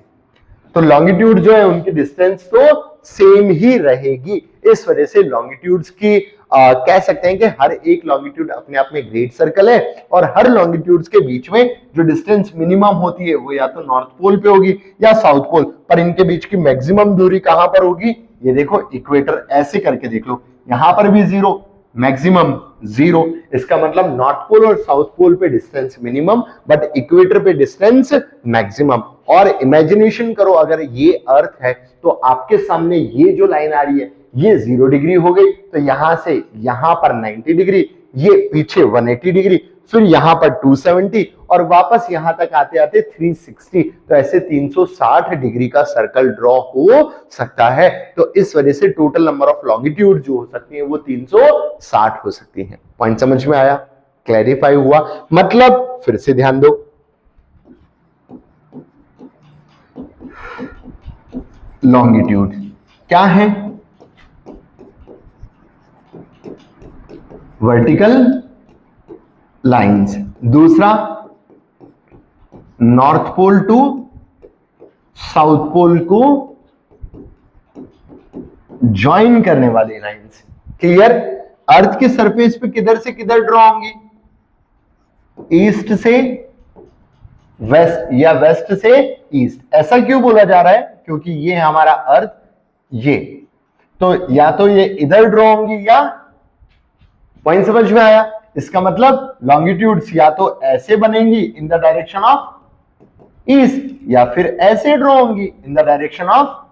तो लॉन्गिट्यूड जो है उनकी डिस्टेंस तो सेम ही रहेगी। इस वजह से लॉन्गिट्यूड्स की कह सकते हैं कि हर एक लॉन्गिट्यूड अपने आप में ग्रेट सर्कल है, और हर लॉन्गिट्यूड्स के बीच में जो डिस्टेंस मिनिमम होती है वो या तो नॉर्थ पोल पे होगी या साउथ पोल, पर इनके बीच की मैक्सिमम दूरी कहां पर होगी? ये देखो इक्वेटर, ऐसे करके देख लो, यहां पर भी 0, मैक्सिमम 0। इसका मतलब नॉर्थ पोल और साउथ पोल पे डिस्टेंस मिनिमम, बट इक्वेटर पे डिस्टेंस मैक्सिमम। और इमेजिनेशन करो, अगर ये अर्थ है तो आपके सामने ये जो लाइन आ रही है ये 0 डिग्री हो गई, तो यहां से यहां पर 90 डिग्री, ये पीछे 180 डिग्री, फिर यहां पर 270 और वापस यहां तक आते आते 360। तो ऐसे 360 डिग्री का सर्कल ड्रॉ हो सकता है। तो इस वजह से टोटल नंबर ऑफ लॉन्गिट्यूड जो हो सकती है वो 360 हो सकती है। पॉइंट समझ में आया? क्लैरिफाई हुआ? मतलब फिर से ध्यान दो, लॉन्गिट्यूड क्या है? Vertical lines. दूसरा, north pole to south pole को ज्वाइन करने वाली लाइंस। क्लियर? अर्थ के सरफेस पे किधर से किधर ड्रॉ होंगी? ईस्ट से वेस्ट या वेस्ट से ईस्ट। ऐसा क्यों बोला जा रहा है? क्योंकि ये हमारा अर्थ, ये तो या तो ये इधर ड्रॉ होंगी या, पॉइंट समझ में आया? इसका मतलब लॉन्गिट्यूड्स या तो ऐसे बनेंगी in the direction of east या फिर ऐसे ड्रॉ होंगी in the direction of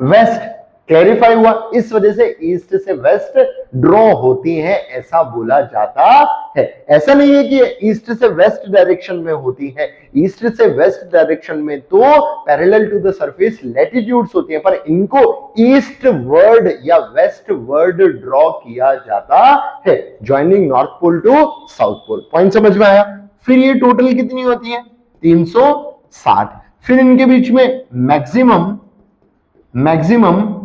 west. Clarify हुआ? इस वजह से ईस्ट से वेस्ट ड्रॉ होती हैं ऐसा बोला जाता है। ऐसा नहीं है कि ईस्ट से वेस्ट डायरेक्शन में होती है, ईस्ट से वेस्ट डायरेक्शन में तो parallel to the surface latitudes होती हैं, पर इनको ईस्ट वर्ड या वेस्ट वर्ड ड्रॉ किया जाता है, joining north pole to south pole. Point समझ में आया? फिर ये टोटल कितनी होती है? 360। फिर इनके बीच में मैक्सिमम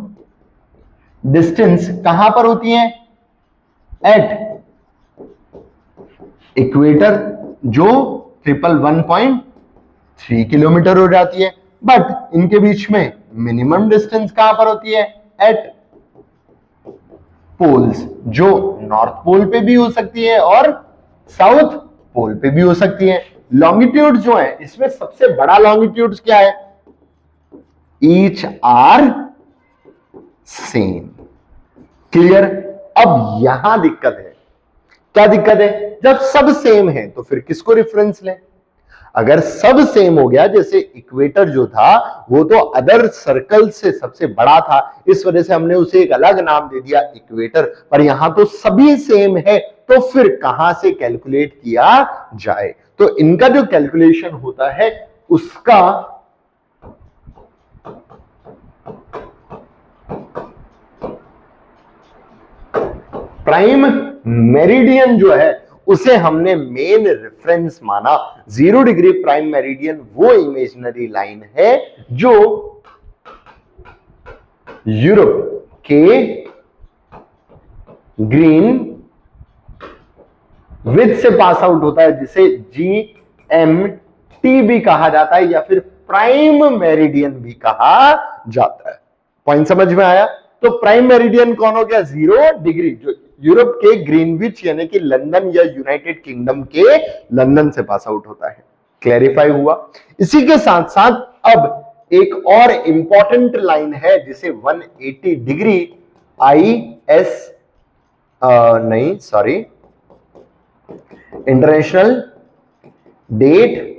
डिस्टेंस कहां पर होती है? एट इक्वेटर, जो 111.3 किलोमीटर हो जाती है। बट इनके बीच में मिनिमम डिस्टेंस कहां पर होती है? एट पोल्स, जो नॉर्थ पोल पे भी हो सकती है और साउथ पोल पे भी हो सकती है। लॉन्गिट्यूड जो है, इसमें सबसे बड़ा लॉन्गिट्यूड क्या है? Each are same. क्लियर? अब यहां दिक्कत है। क्या दिक्कत है? जब सब सेम है तो फिर किसको रेफरेंस लें? अगर सब सेम हो गया, जैसे इक्वेटर जो था वो तो अदर सर्कल से सबसे बड़ा था, इस वजह से हमने उसे एक अलग नाम दे दिया इक्वेटर, पर यहां तो सभी सेम है, तो फिर कहां से कैलकुलेट किया जाए? तो इनका जो कैलकुलेशन होता है उसका प्राइम मेरिडियन जो है उसे हमने मेन रेफरेंस माना। 0 डिग्री प्राइम मेरिडियन वो इमेजिनरी लाइन है जो यूरोप के ग्रीन विथ से पास आउट होता है, जिसे GMT भी कहा जाता है या फिर प्राइम मेरिडियन भी कहा जाता है। पॉइंट समझ में आया? तो प्राइम मेरिडियन कौन हो गया? 0 डिग्री, जो यूरोप के ग्रीनविच यानी कि लंदन या यूनाइटेड किंगडम के लंदन से पास आउट होता है। क्लैरिफाई हुआ? इसी के साथ साथ अब एक और इंपॉर्टेंट लाइन है जिसे 180 डिग्री इंटरनेशनल डेट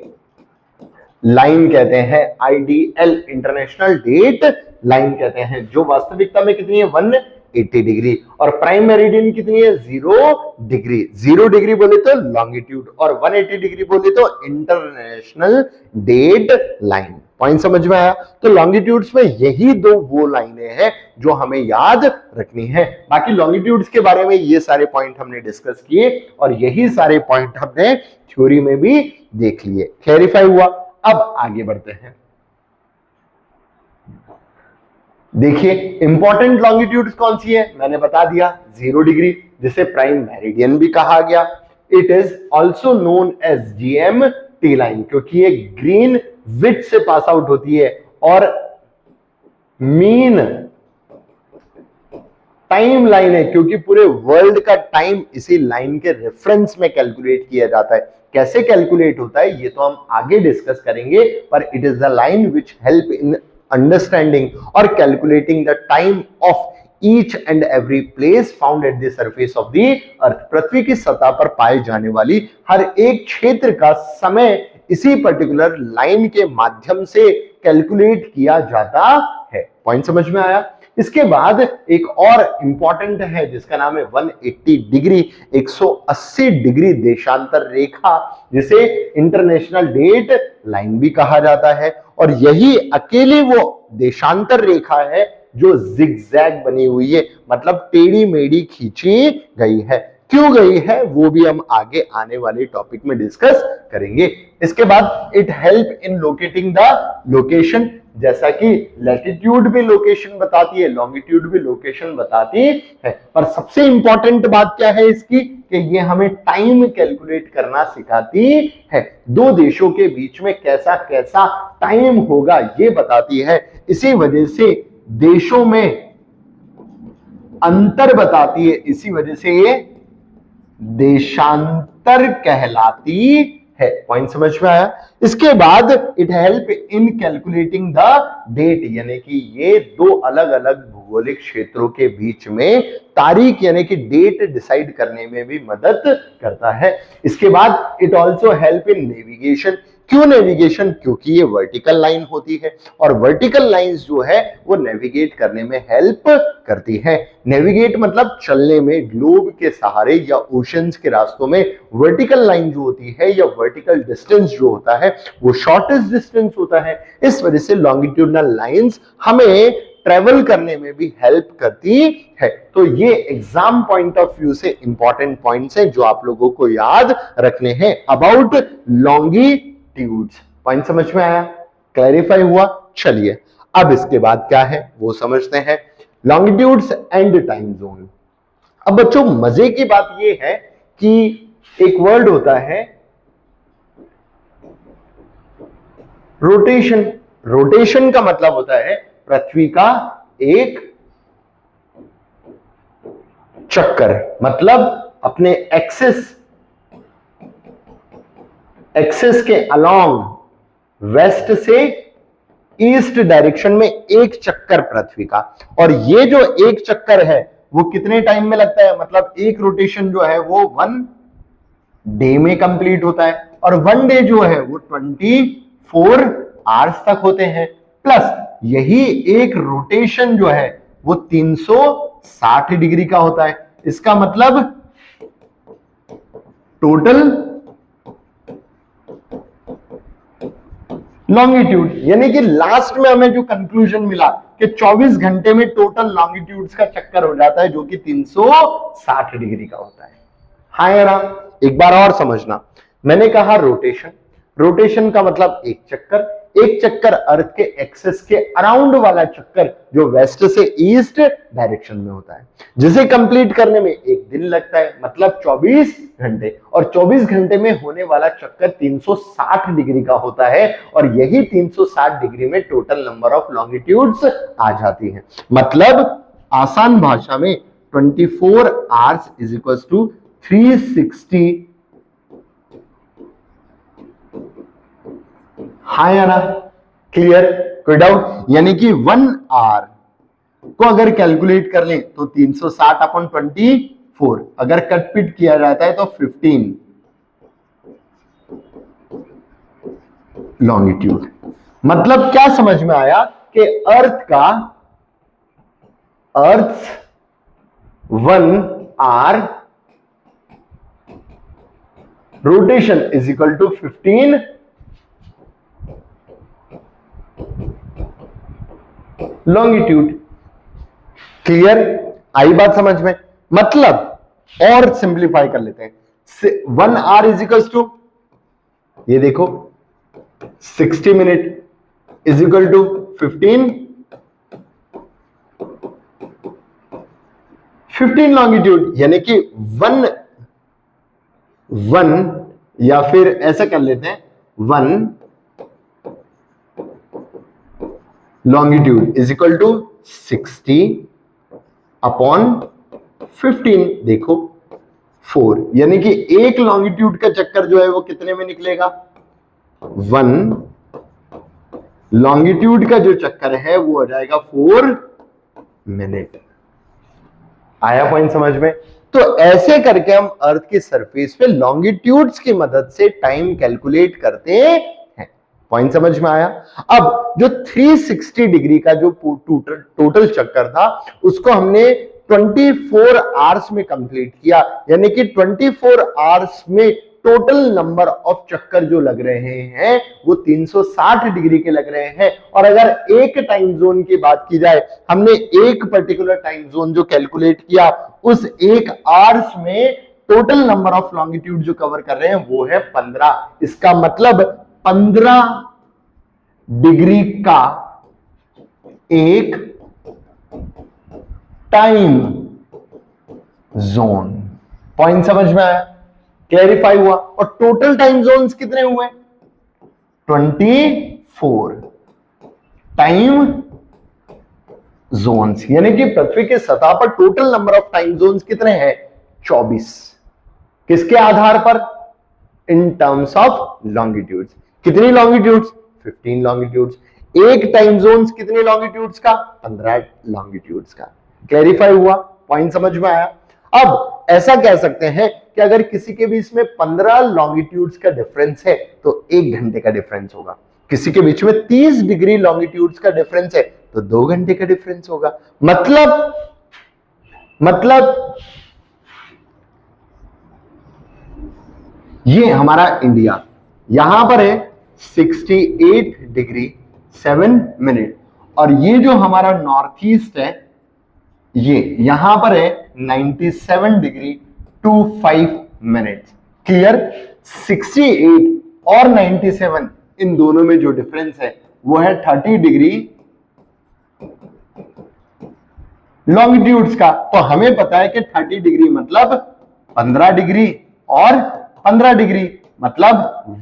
लाइन कहते हैं, IDL इंटरनेशनल डेट लाइन कहते हैं, जो वास्तविकता में कितनी है? 180 डिग्री। और प्राइम मेरिडियन कितनी है? 0 डिग्री। 0 डिग्री बोले तो लॉन्गिट्यूड और 180 डिग्री बोले तो इंटरनेशनल डेट लाइन। पॉइंट समझ में आया? तो लॉन्गिट्यूड्स में यही दो वो लाइनें हैं जो हमें याद रखनी है। बाकी लॉन्गिट्यूड्स के बारे में ये सारे पॉइंट हमने डिस्कस किए और यही सारे पॉइंट हमने थ्योरी में भी देख लिए। क्लैरिफाई हुआ? अब आगे बढ़ते हैं। देखिए इंपॉर्टेंट लॉन्गिट्यूड्स कौन सी है, मैंने बता दिया 0 डिग्री, जिसे प्राइम मेरिडियन भी कहा गया। It is also known as GMT line, क्योंकि ये ग्रीन विच से पास आउट होती है और मीन टाइम लाइन है, क्योंकि पूरे वर्ल्ड का टाइम इसी लाइन के रेफरेंस में कैलकुलेट किया जाता है। कैसे कैलकुलेट होता है ये तो हम आगे डिस्कस करेंगे, पर it is the line which help in understanding और calculating the time of each and every place found at the surface of the earth. पृथ्वी की सतह पर पाए जाने वाली हर एक क्षेत्र का समय इसी पर्टिकुलर लाइन के माध्यम से कैलकुलेट किया जाता है। पॉइंट समझ में आया? इसके बाद एक और इंपॉर्टेंट है जिसका नाम है 180 डिग्री, 180 डिग्री देशांतर रेखा, जिसे इंटरनेशनल डेट लाइन भी कहा जाता है। और यही अकेले वो देशांतर रेखा है जो जिगजैग बनी हुई है, मतलब टेढ़ी मेढ़ी खींची गई है। क्यों गई है वो भी हम आगे आने वाले टॉपिक में डिस्कस करेंगे। इसके बाद it help in locating the location, जैसा कि लैटिट्यूड भी लोकेशन बताती है, लॉन्गिट्यूड भी लोकेशन बताती है, पर सबसे इंपॉर्टेंट बात क्या है इसकी कि ये हमें टाइम कैलकुलेट करना सिखाती है। दो देशों के बीच में कैसा कैसा टाइम होगा ये बताती है। इसी वजह से देशों में अंतर बताती है, इसी वजह से ये देशांतर कहलाती है। पॉइंट समझ में आया? इसके बाद it help in calculating the date, यानी कि ये दो अलग अलग भौगोलिक क्षेत्रों के बीच में तारीख यानी कि डेट डिसाइड करने में भी मदद करता है। इसके बाद it also help in navigation. क्यों नेविगेशन? क्योंकि ये वर्टिकल लाइन होती है और वर्टिकल लाइंस जो है वो नेविगेट करने में हेल्प करती है। नेविगेट मतलब चलने में, ग्लोब के सहारे या ओशंस के रास्तों में वर्टिकल लाइन जो होती है या वर्टिकल डिस्टेंस जो होता है वो शॉर्टेस्ट डिस्टेंस होता है। इस वजह से लॉन्गिट्यूडनल लाइंस हमें ट्रेवल करने में भी हेल्प करती है। तो ये एग्जाम पॉइंट ऑफ व्यू से इंपॉर्टेंट पॉइंट्स हैं जो आप लोगों को याद रखने हैं अबाउट लॉन्गिट्यूड्स। पॉइंट समझ में आया? क्लैरिफाई हुआ? चलिए अब इसके बाद क्या है वो समझते हैं, लॉन्गिट्यूड्स एंड टाइम जोन। अब बच्चों मजे की बात ये है कि एक वर्ड होता है रोटेशन। रोटेशन का मतलब होता है पृथ्वी का एक चक्कर, मतलब अपने एक्सिस के अलोंग वेस्ट से ईस्ट डायरेक्शन में एक चक्कर पृथ्वी का। और ये जो एक चक्कर है वो कितने टाइम में लगता है? मतलब एक रोटेशन जो है वो 1 डे में कंप्लीट होता है और 1 डे जो है वो 24 आवर्स तक होते हैं। प्लस यही एक रोटेशन जो है वो 360 डिग्री का होता है। इसका मतलब टोटल लॉन्गिट्यूड, यानी कि लास्ट में हमें जो कंक्लूजन मिला कि 24 घंटे में टोटल लॉन्गिट्यूड्स का चक्कर हो जाता है जो कि 360 डिग्री का होता है। हाँ या ना? एक बार और समझना, मैंने कहा रोटेशन। रोटेशन का मतलब एक चक्कर अर्थ के एक्सिस के अराउंड वाला चक्कर जो वेस्ट से ईस्ट डायरेक्शन में होता है, जिसे कंप्लीट करने में एक दिन लगता है, मतलब 24 घंटे। और 24 घंटे में होने वाला चक्कर 360 डिग्री का होता है और यही 360 डिग्री में टोटल नंबर ऑफ लॉन्गिट्यूड्स आ जाती हैं। मतलब आसान भाषा में 24 आवर्स इज इक्वल टू 360। हाँ या ना? क्लियर? कोई डाउट? यानी कि 1 आवर को अगर कैलकुलेट कर लें तो 360 अपॉन 24, अगर कट पिट किया जाता है तो 15 लॉन्गिट्यूड। मतलब क्या समझ में आया कि earth 1 hour rotation is equal to 15 longitude. Clear? आई बात समझ में? मतलब और सिंप्लीफाई कर लेते हैं। 1 आवर इज इक्वल टू, ये देखो 60 minute is equal to 15 longitude, यानी कि 1 या फिर ऐसा कर लेते हैं 1 longitude is equal to 60 upon 15, देखो 4, यानी कि एक लॉन्गिट्यूड का चक्कर जो है वो कितने में निकलेगा? 1 लॉन्गिट्यूड का जो चक्कर है वो हो जाएगा 4 मिनट। आया पॉइंट समझ में? तो ऐसे करके हम अर्थ की सरफेस पे लॉन्गिट्यूड्स की मदद से टाइम कैलकुलेट करते हैं। पॉइंट समझ में आया? अब जो 360 डिग्री का जो टोटल चक्कर था उसको हमने 24 आवर्स में कंप्लीट किया, यानी कि 24 आवर्स में टोटल नंबर ऑफ चक्कर जो लग रहे हैं वो 360 डिग्री के लग रहे हैं। और अगर एक टाइम जोन की बात की जाए, हमने एक पर्टिकुलर टाइम जोन जो कैलकुलेट किया उस एक आवर्स में टोटल नंबर ऑफ लॉन्गिट्यूड जो कवर कर रहे हैं वो है 15। इसका मतलब 15 डिग्री का एक टाइम जोन। पॉइंट समझ में आया? क्लैरिफाई हुआ? और टोटल टाइम जोन्स कितने हुए? 24 टाइम जोन्स, यानी कि पृथ्वी के सतह पर total number of time zones कितने हैं? 24। किसके आधार पर? In terms of longitudes. कितनी लॉन्गिट्यूड्स? 15 लॉन्गिट्यूड्स। एक टाइम जोन्स कितने लॉन्गिट्यूड्स का? 15 लॉन्गिट्यूड्स का। क्लैरिफाई हुआ? पॉइंट समझ में आया? अब ऐसा कह सकते हैं कि अगर किसी के बीच में 15 लॉन्गिट्यूड्स का डिफरेंस है तो 1 घंटे का डिफरेंस होगा। किसी के बीच में 30 डिग्री लॉन्गिट्यूड्स का डिफरेंस है तो 2 घंटे का डिफरेंस होगा। मतलब ये हमारा इंडिया यहां पर है 68 डिग्री 7 मिनट, और ये जो हमारा नॉर्थ ईस्ट है ये यहां पर है 97 डिग्री 25 मिनट। क्लियर? 68 और 97 इन दोनों में जो डिफरेंस है वो है 30 डिग्री लॉन्गिट्यूड्स का। तो हमें पता है कि 30 डिग्री मतलब 15 डिग्री और 15 डिग्री मतलब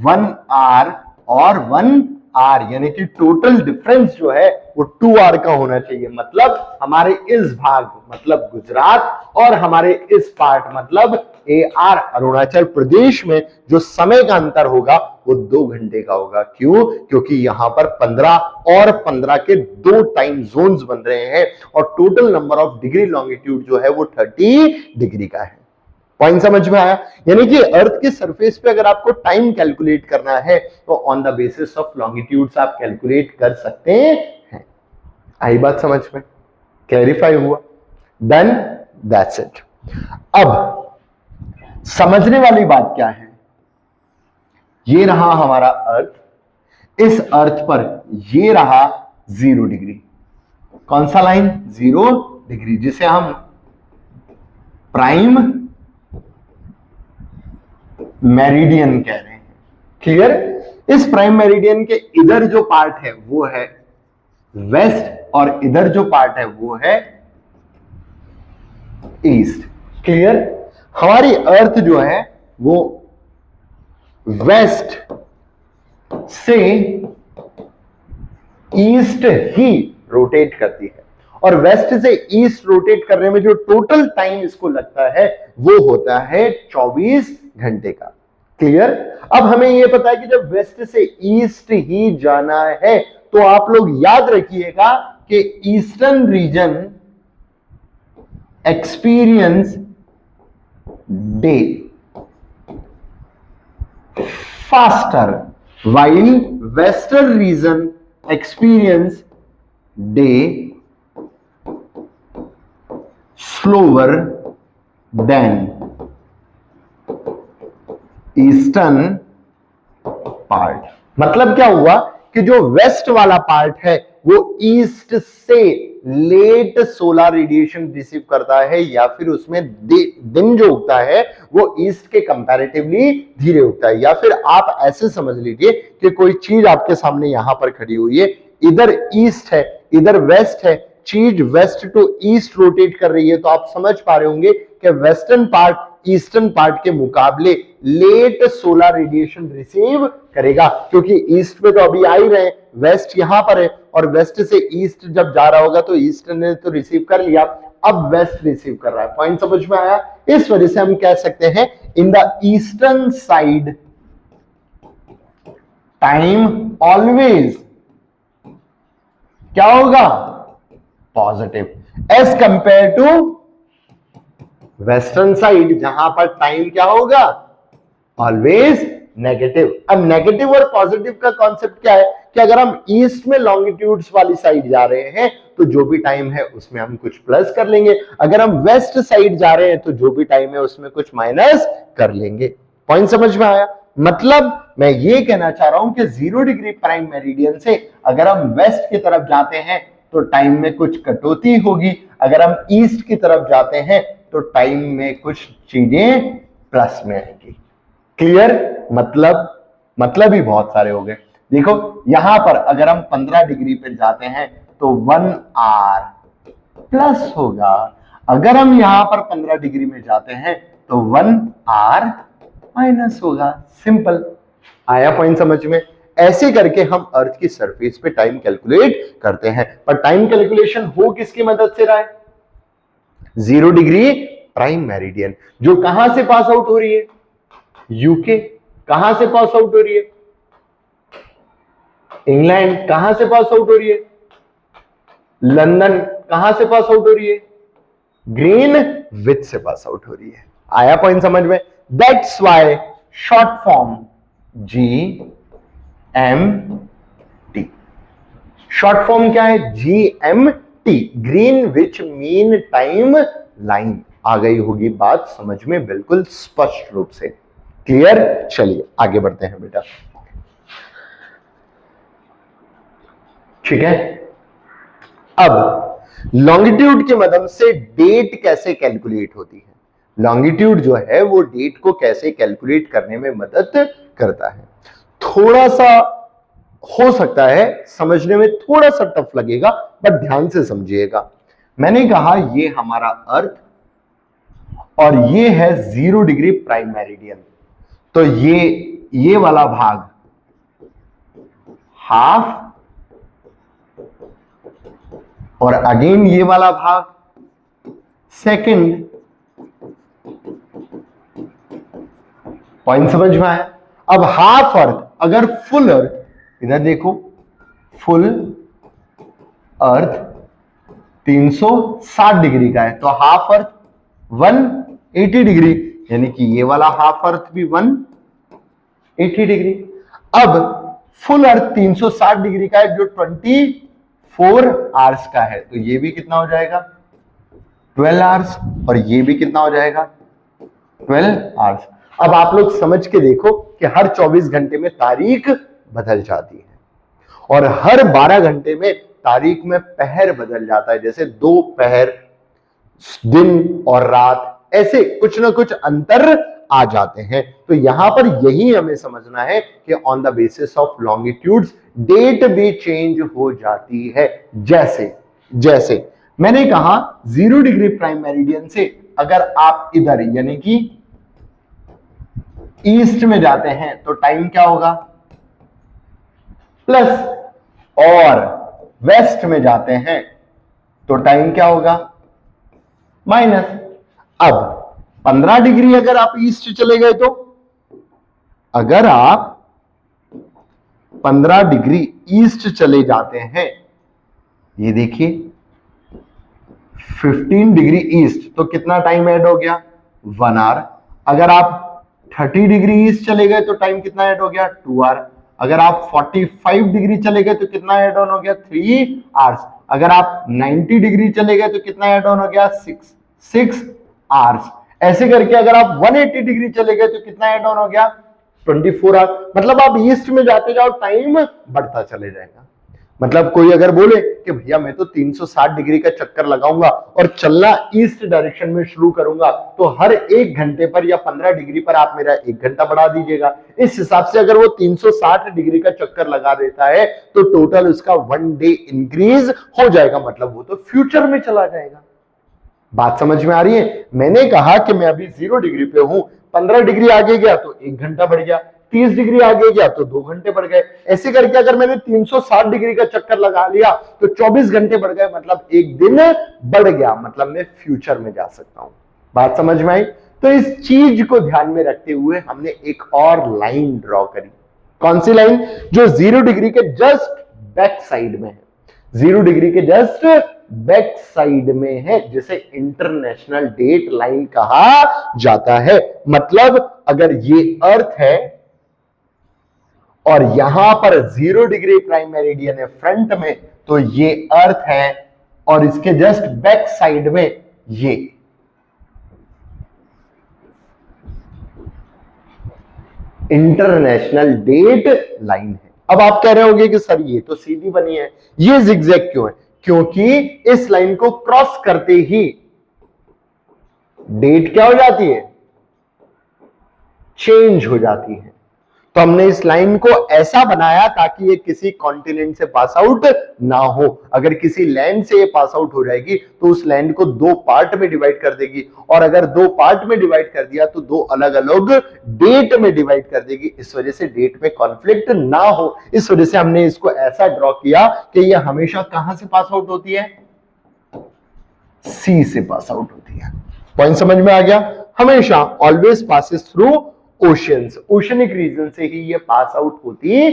1 आवर और 1 आवर, यानी कि टोटल डिफरेंस जो है वो 2 आवर का होना चाहिए। मतलब हमारे इस भाग मतलब गुजरात और हमारे इस पार्ट मतलब AR अरुणाचल प्रदेश में जो समय का अंतर होगा वो 2 घंटे का होगा। क्यों? क्योंकि यहां पर 15 और 15 के 2 टाइम जोन्स बन रहे हैं और total number of degree longitude जो है वो 30 डिग्री का है। पॉइंट समझ में आया? यानी कि अर्थ के सरफेस पे अगर आपको टाइम कैलकुलेट करना है तो on the basis of longitudes आप कैलकुलेट कर सकते हैं। आई बात समझ में? क्लैरिफाई हुआ? Then that's it. अब समझने वाली बात क्या है? ये रहा हमारा अर्थ। इस अर्थ पर ये रहा 0 डिग्री। कौन सा लाइन? 0 डिग्री, जिसे हम प्राइम मेरिडियन कह रहे हैं। क्लियर? इस प्राइम मेरिडियन के इधर जो पार्ट है वो है वेस्ट और इधर जो पार्ट है वो है ईस्ट। क्लियर? हमारी अर्थ जो है वो वेस्ट से ईस्ट ही रोटेट करती है, और वेस्ट से ईस्ट रोटेट करने में जो टोटल टाइम इसको लगता है वो होता है 24 घंटे का। क्लियर? अब हमें यह पता है कि जब वेस्ट से ईस्ट ही जाना है तो आप लोग याद रखिएगा कि eastern region experience day faster while western region experience day slower than eastern part। मतलब क्या हुआ कि जो वेस्ट वाला पार्ट है वो ईस्ट से लेट सोलर रेडिएशन रिसीव करता है, या फिर उसमें दिन जो उगता है वो ईस्ट के कंपैरेटिवली धीरे उगता है। या फिर आप ऐसे समझ लीजिए कि कोई चीज आपके सामने यहां पर खड़ी हुई है, इधर ईस्ट है इधर वेस्ट है, चीज वेस्ट टू ईस्ट रोटेट कर रही है, तो आप समझ पा रहे होंगे कि वेस्टर्न पार्ट ईस्टर्न पार्ट के मुकाबले लेट सोलर रेडिएशन रिसीव करेगा, क्योंकि ईस्ट में तो अभी आ ही रहे, वेस्ट यहां पर है, और वेस्ट से ईस्ट जब जा रहा होगा तो ईस्ट ने तो रिसीव कर लिया, अब वेस्ट रिसीव कर रहा है। पॉइंट समझ में आया? इस वजह से हम कह सकते हैं in the eastern side time always क्या होगा? Positive as compare to western side जहां पर टाइम क्या होगा? Always negative. अब नेगेटिव और पॉजिटिव का कॉन्सेप्ट क्या है कि अगर हम ईस्ट में लॉन्गिट्यूड्स वाली साइड जा रहे हैं तो जो भी टाइम है उसमें हम कुछ प्लस कर लेंगे, अगर हम वेस्ट साइड जा रहे हैं तो जो भी टाइम है उसमें कुछ माइनस कर लेंगे। पॉइंट समझ में आया? मतलब मैं ये कहना चाह रहा हूं कि 0 डिग्री प्राइम मेरिडियन से अगर हम वेस्ट की तरफ जाते हैं तो टाइम में कुछ कटौती होगी, अगर हम ईस्ट की तरफ जाते हैं तो टाइम में कुछ चीजें प्लस में आएंगी। क्लियर? मतलब ही बहुत सारे हो गए। देखो यहां पर अगर हम 15 डिग्री पे जाते हैं तो 1 आवर प्लस होगा, अगर हम यहां पर 15 डिग्री में जाते हैं तो 1 आवर माइनस होगा। सिंपल। आया पॉइंट समझ में? ऐसे करके हम अर्थ की सरफेस पे टाइम कैलकुलेट करते हैं, पर टाइम कैलकुलेशन हो किसकी मदद से रहा है? 0 डिग्री प्राइम मेरिडियन, जो कहां से पास आउट हो रही है? यूके। कहां से पास आउट हो रही है? इंग्लैंड। कहां से पास आउट हो रही है? लंदन। कहां से पास आउट हो रही है? ग्रीनविच से पास आउट हो रही है। आया पॉइंट समझ में? That's why short form GMT। Short form क्या है? GMT, Greenwich mean time line. आ गई होगी बात समझ में बिल्कुल स्पष्ट रूप से। क्लियर? चलिए आगे बढ़ते हैं बेटा। ठीक है, अब लॉन्गिट्यूड की मदद से डेट कैसे कैलकुलेट होती है? लॉन्गिट्यूड जो है वो डेट को कैसे कैलकुलेट करने में मदद करता है। थोड़ा सा हो सकता है समझने में थोड़ा सा टफ लगेगा, बट ध्यान से समझिएगा। मैंने कहा ये हमारा अर्थ और ये है 0 डिग्री प्राइम मेरिडियन, तो ये वाला भाग हाफ और अगेन ये वाला भाग सेकंड। पॉइंट समझ में आया? अब हाफ अर्थ, अगर फुल अर्थ, इधर देखो, फुल अर्थ 360 डिग्री का है, तो हाफ अर्थ 180 डिग्री, यानी कि ये वाला हाफ अर्थ भी 180 डिग्री। अब फुल अर्थ 360 डिग्री का है जो 24 आवर्स का है, तो ये भी कितना हो जाएगा? 12 आवर्स, और ये भी कितना हो जाएगा? 12 आवर्स। अब आप लोग समझ के देखो कि हर 24 घंटे में तारीख बदल जाती है और हर 12 घंटे में तारीख में पहर बदल जाता है, जैसे 2 पहर, दिन और रात, ऐसे कुछ ना कुछ अंतर आ जाते हैं। तो यहां पर यही हमें समझना है कि on the basis of longitudes date भी चेंज हो जाती है। जैसे मैंने कहा 0 डिग्री प्राइम मेरिडियन से अगर आप इधर यानी कि ईस्ट में जाते हैं तो टाइम क्या होगा? प्लस, और वेस्ट में जाते हैं तो टाइम क्या होगा? माइनस। अब 15 डिग्री अगर आप ईस्ट चले गए तो, अगर आप 15 डिग्री ईस्ट चले जाते हैं, ये देखिए 15 डिग्री ईस्ट, तो कितना टाइम ऐड हो गया? 1 आवर। अगर आप 30 डिग्री ईस्ट चले गए तो टाइम कितना ऐड हो गया? 2 आवर। अगर आप 45 डिग्री चले गए तो कितना ऐड ऑन हो गया? 3 आवर्स। अगर आप 90 डिग्री चले गए तो कितना ऐड ऑन हो गया? 6 आवर्स। ऐसे करके अगर आप 180 डिग्री चले गए तो कितना ऐड ऑन हो गया? 24 आवर। मतलब आप ईस्ट में जाते जाओ टाइम बढ़ता चले जाएगा। मतलब कोई अगर बोले कि भैया मैं तो 360 डिग्री का चक्कर लगाऊंगा और चलना ईस्ट डायरेक्शन में शुरू करूंगा, तो हर 1 घंटे पर या 15 डिग्री पर आप मेरा 1 घंटा बढ़ा दीजिएगा। इस हिसाब से अगर वो 360 डिग्री का चक्कर लगा देता है तो टोटल उसका 1 डे इंक्रीज हो जाएगा, मतलब वो तो फ्यूचर में चला जाएगा। बात समझ में आ रही है? मैंने कहा कि मैं अभी 0 डिग्री पे हूं, 15 डिग्री आगे गया तो 1 घंटा बढ़ गया, 30 डिग्री आगे गया तो 2 घंटे बढ़ गए। ऐसे करके अगर मैंने 360 डिग्री का चक्कर लगा लिया तो 24 घंटे बढ़ गए, मतलब 1 दिन बढ़ गया, मतलब मैं फ्यूचर में जा सकता हूं। बात समझ में आई? तो इस चीज को ध्यान में रखते हुए हमने एक और लाइन ड्रॉ करी। कौन सी लाइन? जो 0 डिग्री के जस्ट बैक साइड में है, 0 डिग्री के जस्ट बैक साइड में है, जिसे इंटरनेशनल डेट लाइन कहा जाता है। मतलब अगर ये अर्थ है और यहां पर 0 डिग्री प्राइम मेरिडियन है फ्रंट में, तो ये अर्थ है, और इसके जस्ट बैक साइड में ये इंटरनेशनल डेट लाइन है। अब आप कह रहे होंगे कि सर ये तो सीधी बनी है, ये जिगजैग क्यों है? क्योंकि इस लाइन को क्रॉस करते ही डेट क्या हो जाती है? चेंज हो जाती है। तो हमने इस लाइन को ऐसा बनाया ताकि ये किसी कॉन्टिनेंट से पास आउट ना हो। अगर किसी लैंड से ये पास आउट हो जाएगी तो उस लैंड को 2 पार्ट में डिवाइड कर देगी, और अगर 2 पार्ट में डिवाइड कर दिया तो 2 अलग अलग डेट में डिवाइड कर देगी। इस वजह से डेट में कॉन्फ्लिक्ट ना हो, इस वजह से हमने इसको ऐसा ड्रॉ किया कि ये हमेशा कहां से पास आउट होती है? सी से पास आउट होती है। पॉइंट समझ में आ गया? हमेशा always passes through oceans, oceanic region से ही ये पास आउट होती है।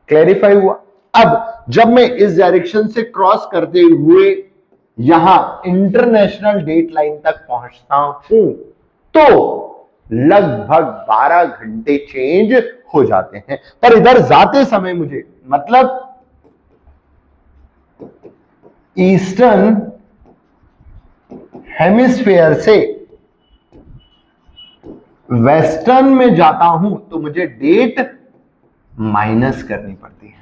क्लैरिफाई हुआ। अब जब मैं इस डायरेक्शन से क्रॉस करते हुए यहां इंटरनेशनल डेट लाइन तक पहुंचता हूं तो लगभग 12 घंटे चेंज हो जाते हैं। पर इधर जाते समय मुझे, मतलब ईस्टर्न हेमिस्फीयर से वेस्टर्न में जाता हूं तो मुझे डेट माइनस करनी पड़ती है।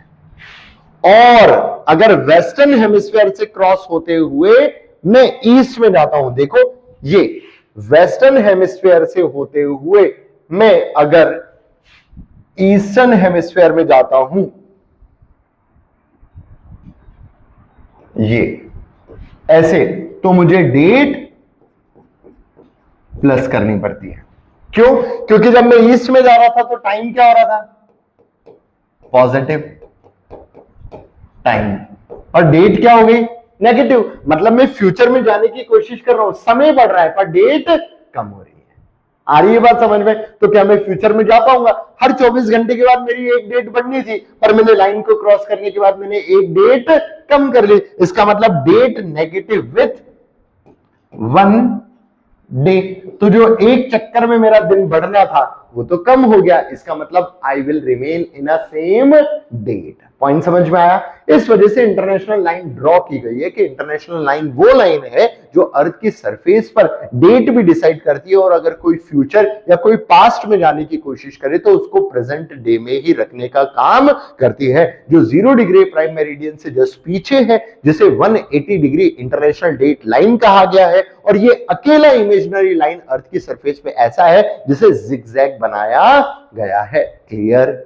और अगर वेस्टर्न हेमिस्फीयर से क्रॉस होते हुए मैं ईस्ट में जाता हूं, देखो ये वेस्टर्न हेमिस्फीयर से होते हुए मैं अगर ईस्टर्न हेमिस्फीयर में जाता हूं, ये ऐसे, तो मुझे डेट प्लस करनी पड़ती है। क्यों? क्योंकि जब मैं ईस्ट में जा रहा था तो टाइम क्या हो रहा था? पॉजिटिव टाइम, और डेट क्या हो गई? नेगेटिव। मतलब मैं फ्यूचर में जाने की कोशिश कर रहा हूं, समय बढ़ रहा है पर डेट कम हो रही है। आ रही है बात समझ में? तो क्या मैं फ्यूचर में जा पाऊंगा? हर 24 घंटे के बाद मेरी एक डेट बढ़नी थी, पर मैंने लाइन को क्रॉस करने के बाद मैंने एक डेट कम कर ली। इसका मतलब डेट नेगेटिव विथ 1 डे। तो जो एक चक्कर में मेरा दिन बढ़ना था वो तो कम हो गया। इसका मतलब I will remain in a same date. Point समझ में आया? इस वजह से इंटरनेशनल लाइन ड्रॉ की गई है कि इंटरनेशनल लाइन वो लाइन है जो अर्थ की सरफेस पर डेट भी डिसाइड करती है, और अगर कोई फ्यूचर या कोई पास्ट में जाने की कोशिश करे तो उसको प्रेजेंट डे में ही रखने का काम करती है। जो 0 डिग्री प्राइम मेरिडियन से जस्ट पीछे है, जिसे 180 डिग्री इंटरनेशनल डेट लाइन कहा गया है, और ये अकेला इमेजिनरी लाइन अर्थ की सरफेस पे ऐसा है जिसे जिगजैग बनाया गया है। क्लियर?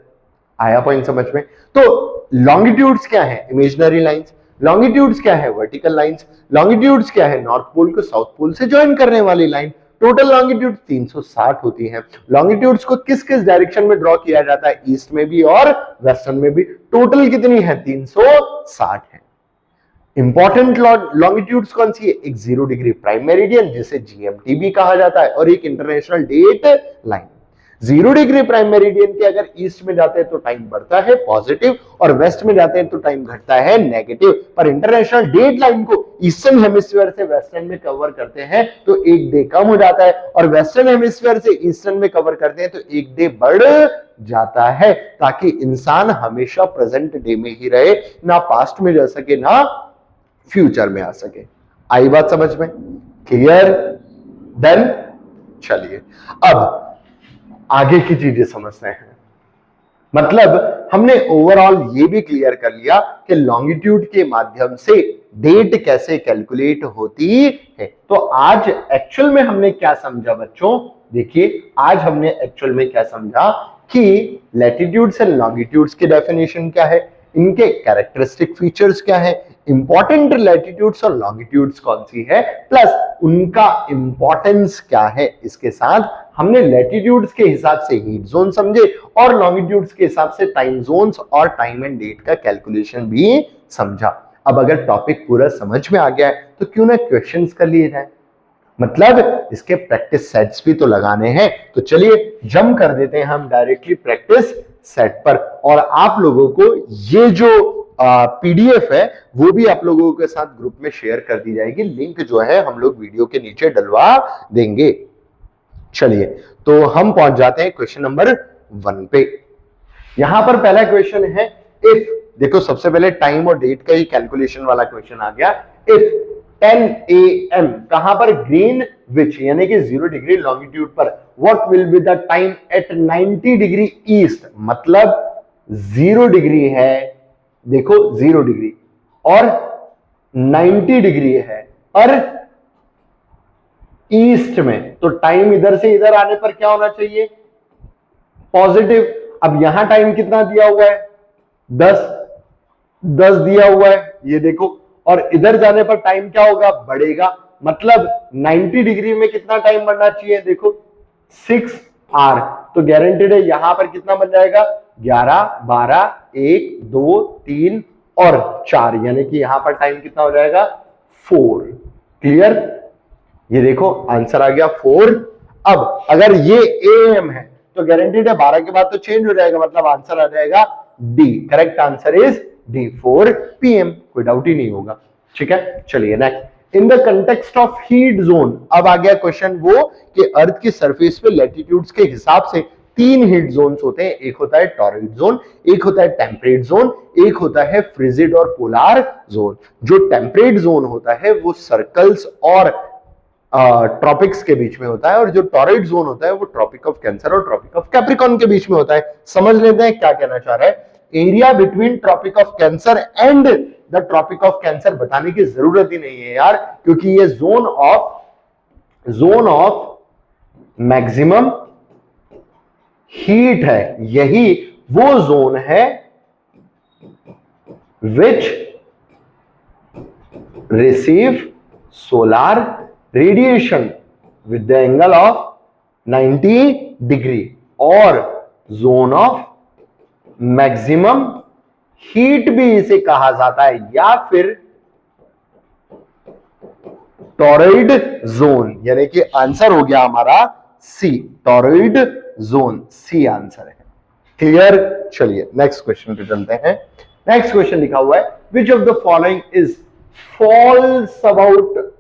आया पॉइंट समझ में? तो लॉन्गिट्यूड्स क्या है? Imaginary lines. लॉन्गिट्यूड्स क्या है? Vertical lines. लॉन्गिट्यूड्स क्या है? नॉर्थ पोल को साउथ पोल से ज्वाइन करने वाली लाइन। टोटल लॉन्गिट्यूड 360 होती है। लॉन्गिट्यूड्स को किस किस डायरेक्शन में ड्रॉ किया जाता है? ईस्ट में भी और वेस्टर्न में भी। टोटल कितनी है? 360 है। इंपॉर्टेंट लॉन्गिट्यूड्स कौन सी है? एक 0 डिग्री प्राइम मेरिडियन जिसे जीएमटी भी कहा जाता है, और एक international date line. 0 degree prime meridian के अगर ईस्ट में जाते हैं तो टाइम बढ़ता है पॉजिटिव, और वेस्ट में जाते हैं तो टाइम घटता है नेगेटिव। पर इंटरनेशनल डेट लाइन को ईस्टर्न हेमिस्फीयर से वेस्टर्न में कवर करते हैं तो एक डे कम हो जाता है, और वेस्टर्न हेमिस्फीयर से ईस्टर्न में कवर करते हैं तो एक डे बढ़ जाता है, ताकि इंसान हमेशा प्रेजेंट डे में ही रहे, ना पास्ट में जा सके ना फ्यूचर में आ सके। आई बात समझ में? क्लियर? डन? चलिए अब आगे की चीजें समझते हैं। मतलब हमने ओवरऑल ये भी क्लियर कर लिया कि लॉन्गिट्यूड के माध्यम से डेट कैसे कैलकुलेट होती है। तो आज एक्चुअल में हमने क्या समझा बच्चों? देखिए आज हमने एक्चुअल में क्या समझा कि लैटिट्यूड्स एंड लॉन्गिट्यूड्स की डेफिनेशन क्या है, इनके कैरेक्टरिस्टिक फीचर्स क्या है, इंपॉर्टेंट लैटिट्यूड्स और लॉन्गिट्यूड्स कौन सी है, प्लस उनका इंपॉर्टेंस क्या है। इसके साथ हमने लैटिट्यूड्स के हिसाब से हीट जोन समझे, और लॉन्गिट्यूड्स के हिसाब से टाइम जोन्स और टाइम एंड डेट का कैलकुलेशन भी समझा। अब अगर टॉपिक पूरा समझ में आ गया है तो क्यों ना क्वेश्चंस कर लिए जाए, मतलब इसके प्रैक्टिस सेट्स भी तो लगाने हैं। तो चलिए जंप कर देते हैं हम डायरेक्टली प्रैक्टिस सेट पर, और आप लोगों को ये जो पीडीएफ है वो भी आप लोगों के साथ ग्रुप में शेयर कर दी जाएगी। लिंक जो है हम लोग वीडियो के नीचे डलवा देंगे। चलिए तो हम पहुंच जाते हैं क्वेश्चन नंबर 1 पे। यहां पर पहला क्वेश्चन है इफ, देखो सबसे पहले टाइम और डेट का ही कैलकुलेशन वाला क्वेश्चन आ गया। इफ 10 AM कहां पर? ग्रीनविच यानी कि 0 डिग्री लॉन्गिट्यूड पर, what will be the time at 90 degree east. मतलब 0 डिग्री है, देखो 0 डिग्री और 90 डिग्री है और ईस्ट में, तो टाइम इधर से इधर आने पर क्या होना चाहिए? पॉजिटिव। अब यहां टाइम कितना दिया हुआ है? 10 दिया हुआ है, ये देखो, और इधर जाने पर टाइम क्या होगा? बढ़ेगा। मतलब 90 डिग्री में कितना टाइम बढ़ना चाहिए? देखो 6 आवर। तो गारंटेड है यहां पर कितना बन जाएगा? 11, 12, 1, 2, 3 और 4, यानी कि यहां पर टाइम कितना हो जाएगा? 4। क्लियर? ये देखो आंसर आ गया 4। अब अगर ये AM है तो गारंटीड है 12 के बाद तो चेंज हो जाएगा, मतलब आंसर आ जाएगा D. Correct answer is D 4 PM, कोई डाउट ही नहीं होगा। ठीक है, चलिए next. In the context of heat zone, अब आ गया क्वेश्चन वो कि अर्थ की सरफेस पे लैटिट्यूड्स के हिसाब से 3 हीट जोन्स होते हैं। एक होता है टॉरॉइड जोन, एक होता है टेम्परेट जोन, एक होता है फ्रिजिड और पोलार जोन। जो टेम्परेट जोन होता है वो सर्कल्स और ट्रॉपिक्स के बीच में होता है, और जो टॉरॉइड जोन होता है वो ट्रॉपिक ऑफ कैंसर और ट्रॉपिक ऑफ कैप्रिकॉर्न के बीच में होता है। समझ लेते हैं क्या कहना चाह रहा है। Area between tropic of cancer and the tropic of cancer बताने की जरूरत ही नहीं है यार, क्योंकि ये जोन ऑफ मैक्सिमम हीट है। यही वो जोन है which receive solar radiation with the angle of 90 degree, और जोन ऑफ मैक्सिमम हीट भी इसे कहा जाता है, या फिर टॉरॉइड जोन। यानी कि आंसर हो गया हमारा C, torrid zone, C answer है। क्लियर? चलिए नेक्स्ट क्वेश्चन पे चलते हैं। नेक्स्ट क्वेश्चन लिखा हुआ है which of the following is false about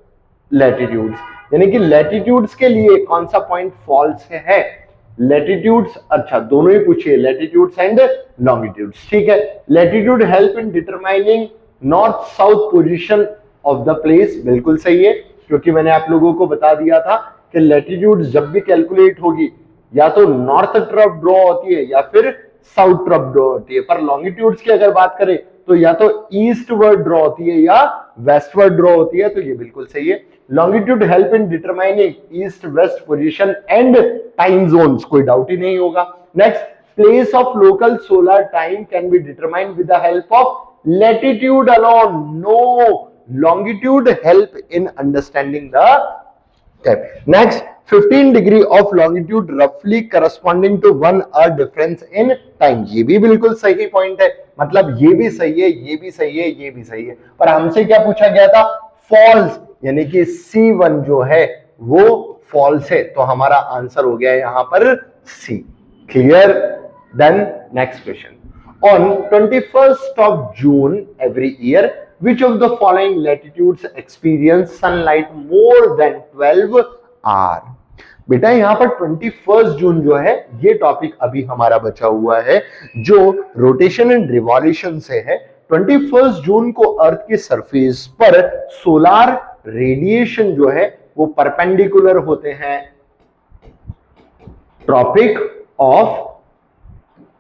latitudes, यानी कि लैटिट्यूड्स के लिए कौन सा पॉइंट फॉल्स है। लैटिट्यूड्स, अच्छा दोनों ही पूछिए, लैटिट्यूड्स एंड लॉन्गिट्यूड्स। ठीक है, latitude help in determining north south position of the place, बिल्कुल सही है, क्योंकि मैंने आप लोगों को बता दिया था कि लैटिट्यूड जब भी कैलकुलेट होगी या तो नॉर्थ तरफ ड्रॉ होती है या फिर साउथ तरफ ड्रॉ होती है। पर लॉन्गिट्यूड्स की अगर बात करें तो या तो ईस्टवर्ड ड्रॉ होती है या वेस्टवर्ड ड्रॉ होती है, तो ये बिल्कुल सही है। Longitude help in determining east west position and time zones, कोई डाउट ही नहीं होगा। Next, place of local solar time can be determined with the help of latitude alone, no, longitude help in understanding the time. Next, 15 degree of longitude roughly corresponding to 1 hour difference in time, ये भी बिल्कुल सही point है, मतलब ये भी सही है, ये भी सही है, ये भी सही है। पर हमसे क्या पूछा गया था, फॉल्स, यानी कि C1 जो है वो फॉल्स है, तो हमारा आंसर हो गया यहां पर C. Clear? Then next question, on 21st of June every year which of the following latitudes experience sunlight more than 12 hour। बेटा यहां पर 21 जून जो है ये टॉपिक अभी हमारा बचा हुआ है जो रोटेशन एंड रिवॉल्यूशन से है। 21 जून को अर्थ की सरफेस पर सोलार रेडिएशन जो है वो परपेंडिकुलर होते हैं ट्रॉपिक ऑफ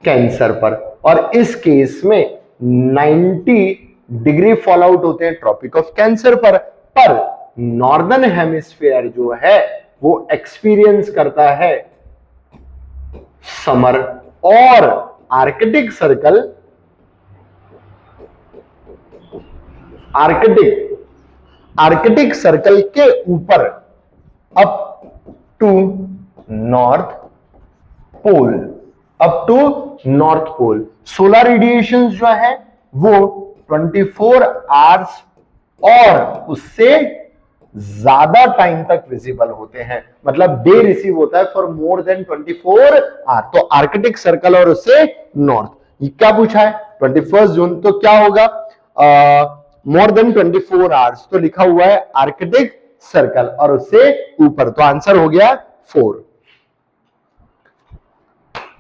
कैंसर पर, और इस केस में 90 डिग्री फॉल आउट होते हैं ट्रॉपिक ऑफ कैंसर पर नॉर्दर्न हेमिस्फीयर जो है वो एक्सपीरियंस करता है समर, और आर्कटिक सर्कल, आर्कटिक सर्कल के ऊपर up to north pole, up to north pole solar radiation जो है वो 24 आवर्स और उससे ज्यादा टाइम तक विजिबल होते हैं, मतलब डे रिसीव होता है फॉर मोर देन 24 आवर। तो आर्कटिक सर्कल और उससे नॉर्थ, ये क्या पूछा है 21 जून, तो क्या होगा मोर देन 24 आवर्स, तो लिखा हुआ है आर्कटिक सर्कल और उससे ऊपर, तो आंसर हो गया 4।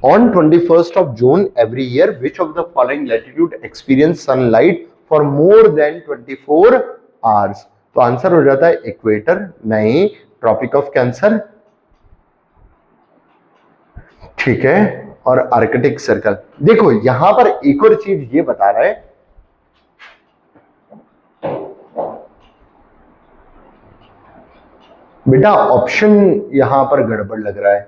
On 21st of June every year, which of the following latitude experience sunlight for more than 24 hours? तो आंसर हो जाता है इक्वेटर, नहीं, ट्रॉपिक ऑफ कैंसर, ठीक है, और आर्कटिक सर्कल। देखो यहां पर एक और चीज ये बता रहा है, बेटा ऑप्शन यहां पर गड़बड़ लग रहा है,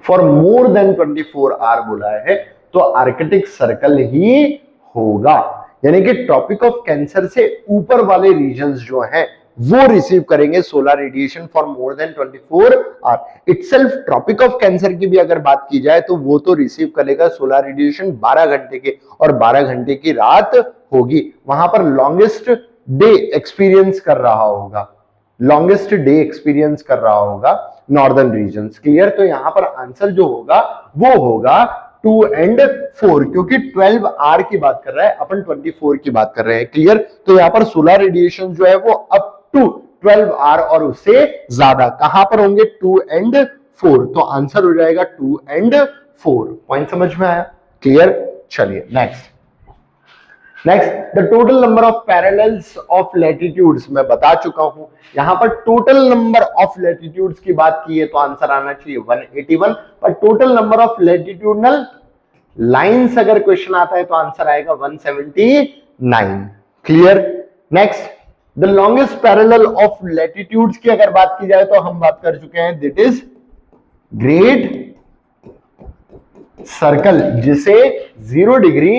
फॉर मोर देन 24 आवर बोला है, तो आर्कटिक सर्कल ही होगा, यानी कि ट्रॉपिक ऑफ कैंसर से ऊपर वाले रीजन्स जो हैं वो रिसीव करेंगे solar radiation for more than 24 hour. Itself tropic of cancer की भी अगर बात की जाए तो वो तो रिसीव करेगा सोलर रेडिएशन 12 घंटे के, और 12 घंटे की रात होगी, वहां पर लॉन्गेस्ट डे एक्सपीरियंस कर रहा होगा। लॉन्गेस्ट डे एक्सपीरियंस कर रहा होगा नॉर्दर्न रीजन्स। क्लियर? तो यहां पर आंसर जो होगा वो होगा 2 and 4, क्योंकि 12 आवर की बात कर रहा है, अपन 24 की बात कर रहे हैं। क्लियर? तो यहां पर सोलर रेडिएशन जो है वो अप टू 12 आवर और उससे ज्यादा कहां पर होंगे? 2 and 4। तो आंसर हो जाएगा 2 and 4। पॉइंट समझ में आया? क्लियर? चलिए next. The total number of parallels of latitudes, मैं बता चुका हूं यहां पर टोटल नंबर ऑफ लैटिट्यूड्स की बात की है तो आंसर आना चाहिए 181, पर total number of latitudinal lines अगर क्वेश्चन आता है तो आंसर आएगा 179। Clear? Next, the longest parallel of latitudes की अगर बात की जाए तो हम बात कर चुके हैं, दैट इज ग्रेट सर्कल, जिसे 0 डिग्री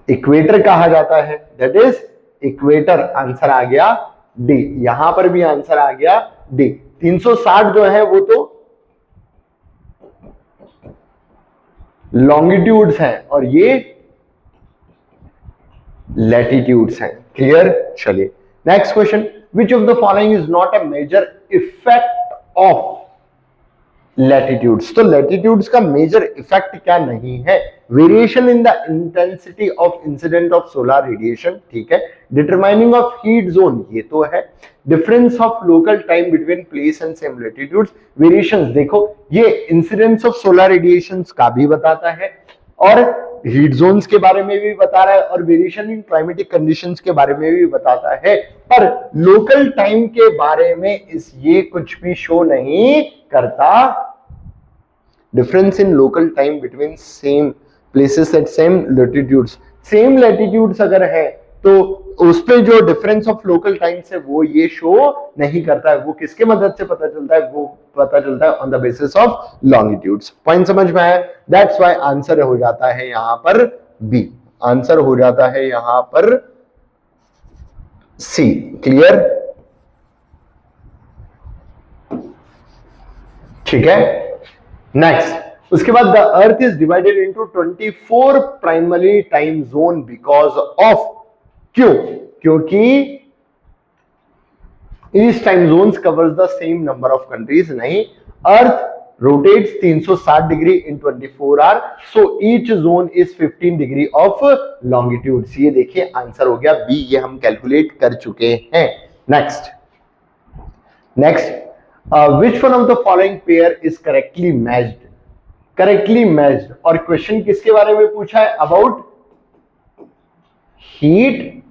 इक्वेटर कहा जाता है, दैट इज इक्वेटर। आंसर आ गया डी। यहां पर भी आंसर आ गया डी। 360 जो है वो तो लॉन्गिट्यूड्स हैं और ये लैटिट्यूड्स हैं। क्लियर? चलिए next question, which of the following is not a major effect of latitudes. तो लैटिट्यूड्स का मेजर इफेक्ट क्या नहीं है? Variation in the intensity of incident of solar radiation, ठीक है। डिटरमाइनिंग ऑफ हीट जोन, ये तो है। Difference of local time between place and same latitudes. Variations, देखो ये इंसिडेंस ऑफ सोलर रेडिएशंस का भी बताता है और हीट जोन्स के बारे में भी बता रहा है और वेरिएशन इन क्लाइमेटिक कंडीशंस के बारे में भी बताता है, पर लोकल टाइम के बारे में ये कुछ भी शो नहीं करता। Difference in local time between same places at same latitudes, same latitudes अगर है तो उस पे जो डिफरेंस ऑफ लोकल टाइम है वो ये शो नहीं करता है। वो किसके मदद से पता चलता है? वो पता चलता है on the basis of longitudes. Point समझ में आया? दैट्स व्हाई आंसर हो जाता है यहां पर बी। आंसर हो जाता है यहां पर सी। क्लियर? ठीक है। नेक्स्ट, उसके बाद the earth is divided into 24 primary time zone because of, क्यों? क्योंकि each time zones covers the same number of countries. नहीं, earth rotates 360 degree in 24 hour, so each zone is 15 degree of longitude. ये देखिए answer हो गया B, ये हम calculate कर चुके हैं। Next, which one of the following pair is correctly matched? Correctly matched. और क्वेश्चन किसके बारे में पूछा है? About heat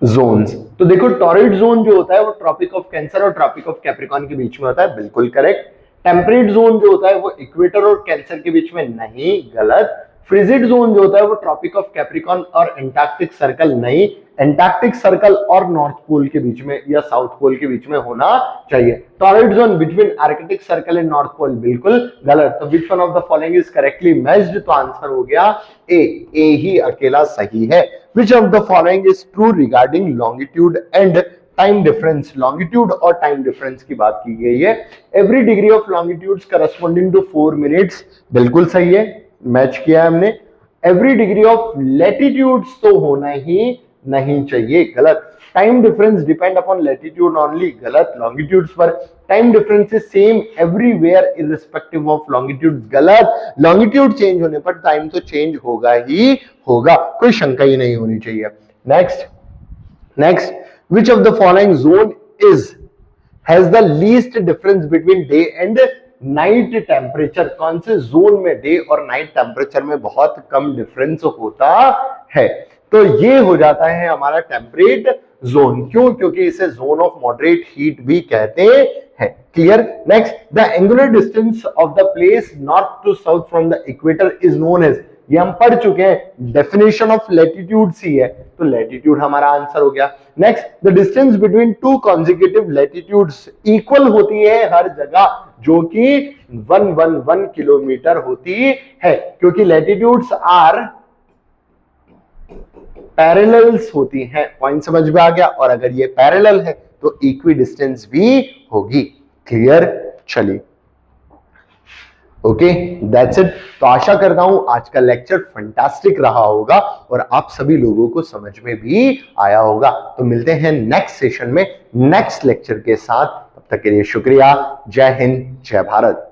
zones. तो देखो टॉरिड जोन जो होता है वो ट्रॉपिक ऑफ कैंसर और ट्रॉपिक ऑफ कैप्रिकॉर्न के बीच में होता है, बिल्कुल करेक्ट। टेम्परेट जोन जो होता है वो इक्वेटर और कैंसर के बीच में, नहीं, गलत। फ्रिजिड जोन जो होता है वो ट्रॉपिक ऑफ कैप्रिकॉर्न और एंटार्क्टिक सर्कल, नहीं, एंटार्क्टिक सर्कल और नॉर्थ पोल के बीच में या साउथ पोल के बीच में होना चाहिए। Torrid zone between Arctic circle and north pole, बिल्कुल गलत। तो which one of the following is correctly matched? तो आंसर हो गया ए ही अकेला सही है। Which of the following is true regarding longitude and time difference? Longitude और टाइम डिफरेंस की बात की गई है। Every degree of longitudes corresponding to 4 minutes, बिल्कुल सही है, मैच किया है हमने। एवरी डिग्री ऑफ लैटिट्यूड्स तो होना ही नहीं चाहिए, गलत। Time difference depend upon latitude only, गलत। लॉन्गिट्यूड्स पर time difference is same everywhere irrespective of longitude, गलत। लॉन्गिट्यूड चेंज होने पर टाइम तो चेंज होगा ही होगा, कोई शंका ही नहीं होनी चाहिए। Next, which of the following zone has the least difference between day and night temperature? कौन से जोन में डे और नाइट टेम्परेचर में बहुत कम डिफरेंस होता है? तो ये हो जाता है हमारा टेम्परेट जोन। क्यों? क्योंकि इसे जोन ऑफ मॉडरेट हीट भी कहते हैं। Clear? Next, the angular distance of the place north to south from the equator is known as, ये हम पढ़ चुके हैं, डेफिनेशन ऑफ लैटिट्यूड सी है, तो लैटिट्यूड हमारा आंसर हो गया। Next, the distance between two consecutive latitudes equal होती है हर जगह, जो कि 111 किलोमीटर होती है, क्योंकि लैटिट्यूड्स आर पैरेलल्स होती हैं। पॉइंट समझ में आ गया? और अगर ये पैरेलल है तो इक्वी डिस्टेंस भी होगी। क्लियर? चलिए ओके, दैट्स इट। तो आशा करता हूं आज का लेक्चर फंटास्टिक रहा होगा और आप सभी लोगों को समझ में भी आया होगा। तो मिलते हैं नेक्स्ट सेशन में नेक्स्ट लेक्चर के साथ। तब तक के लिए शुक्रिया। जय हिंद, जय भारत।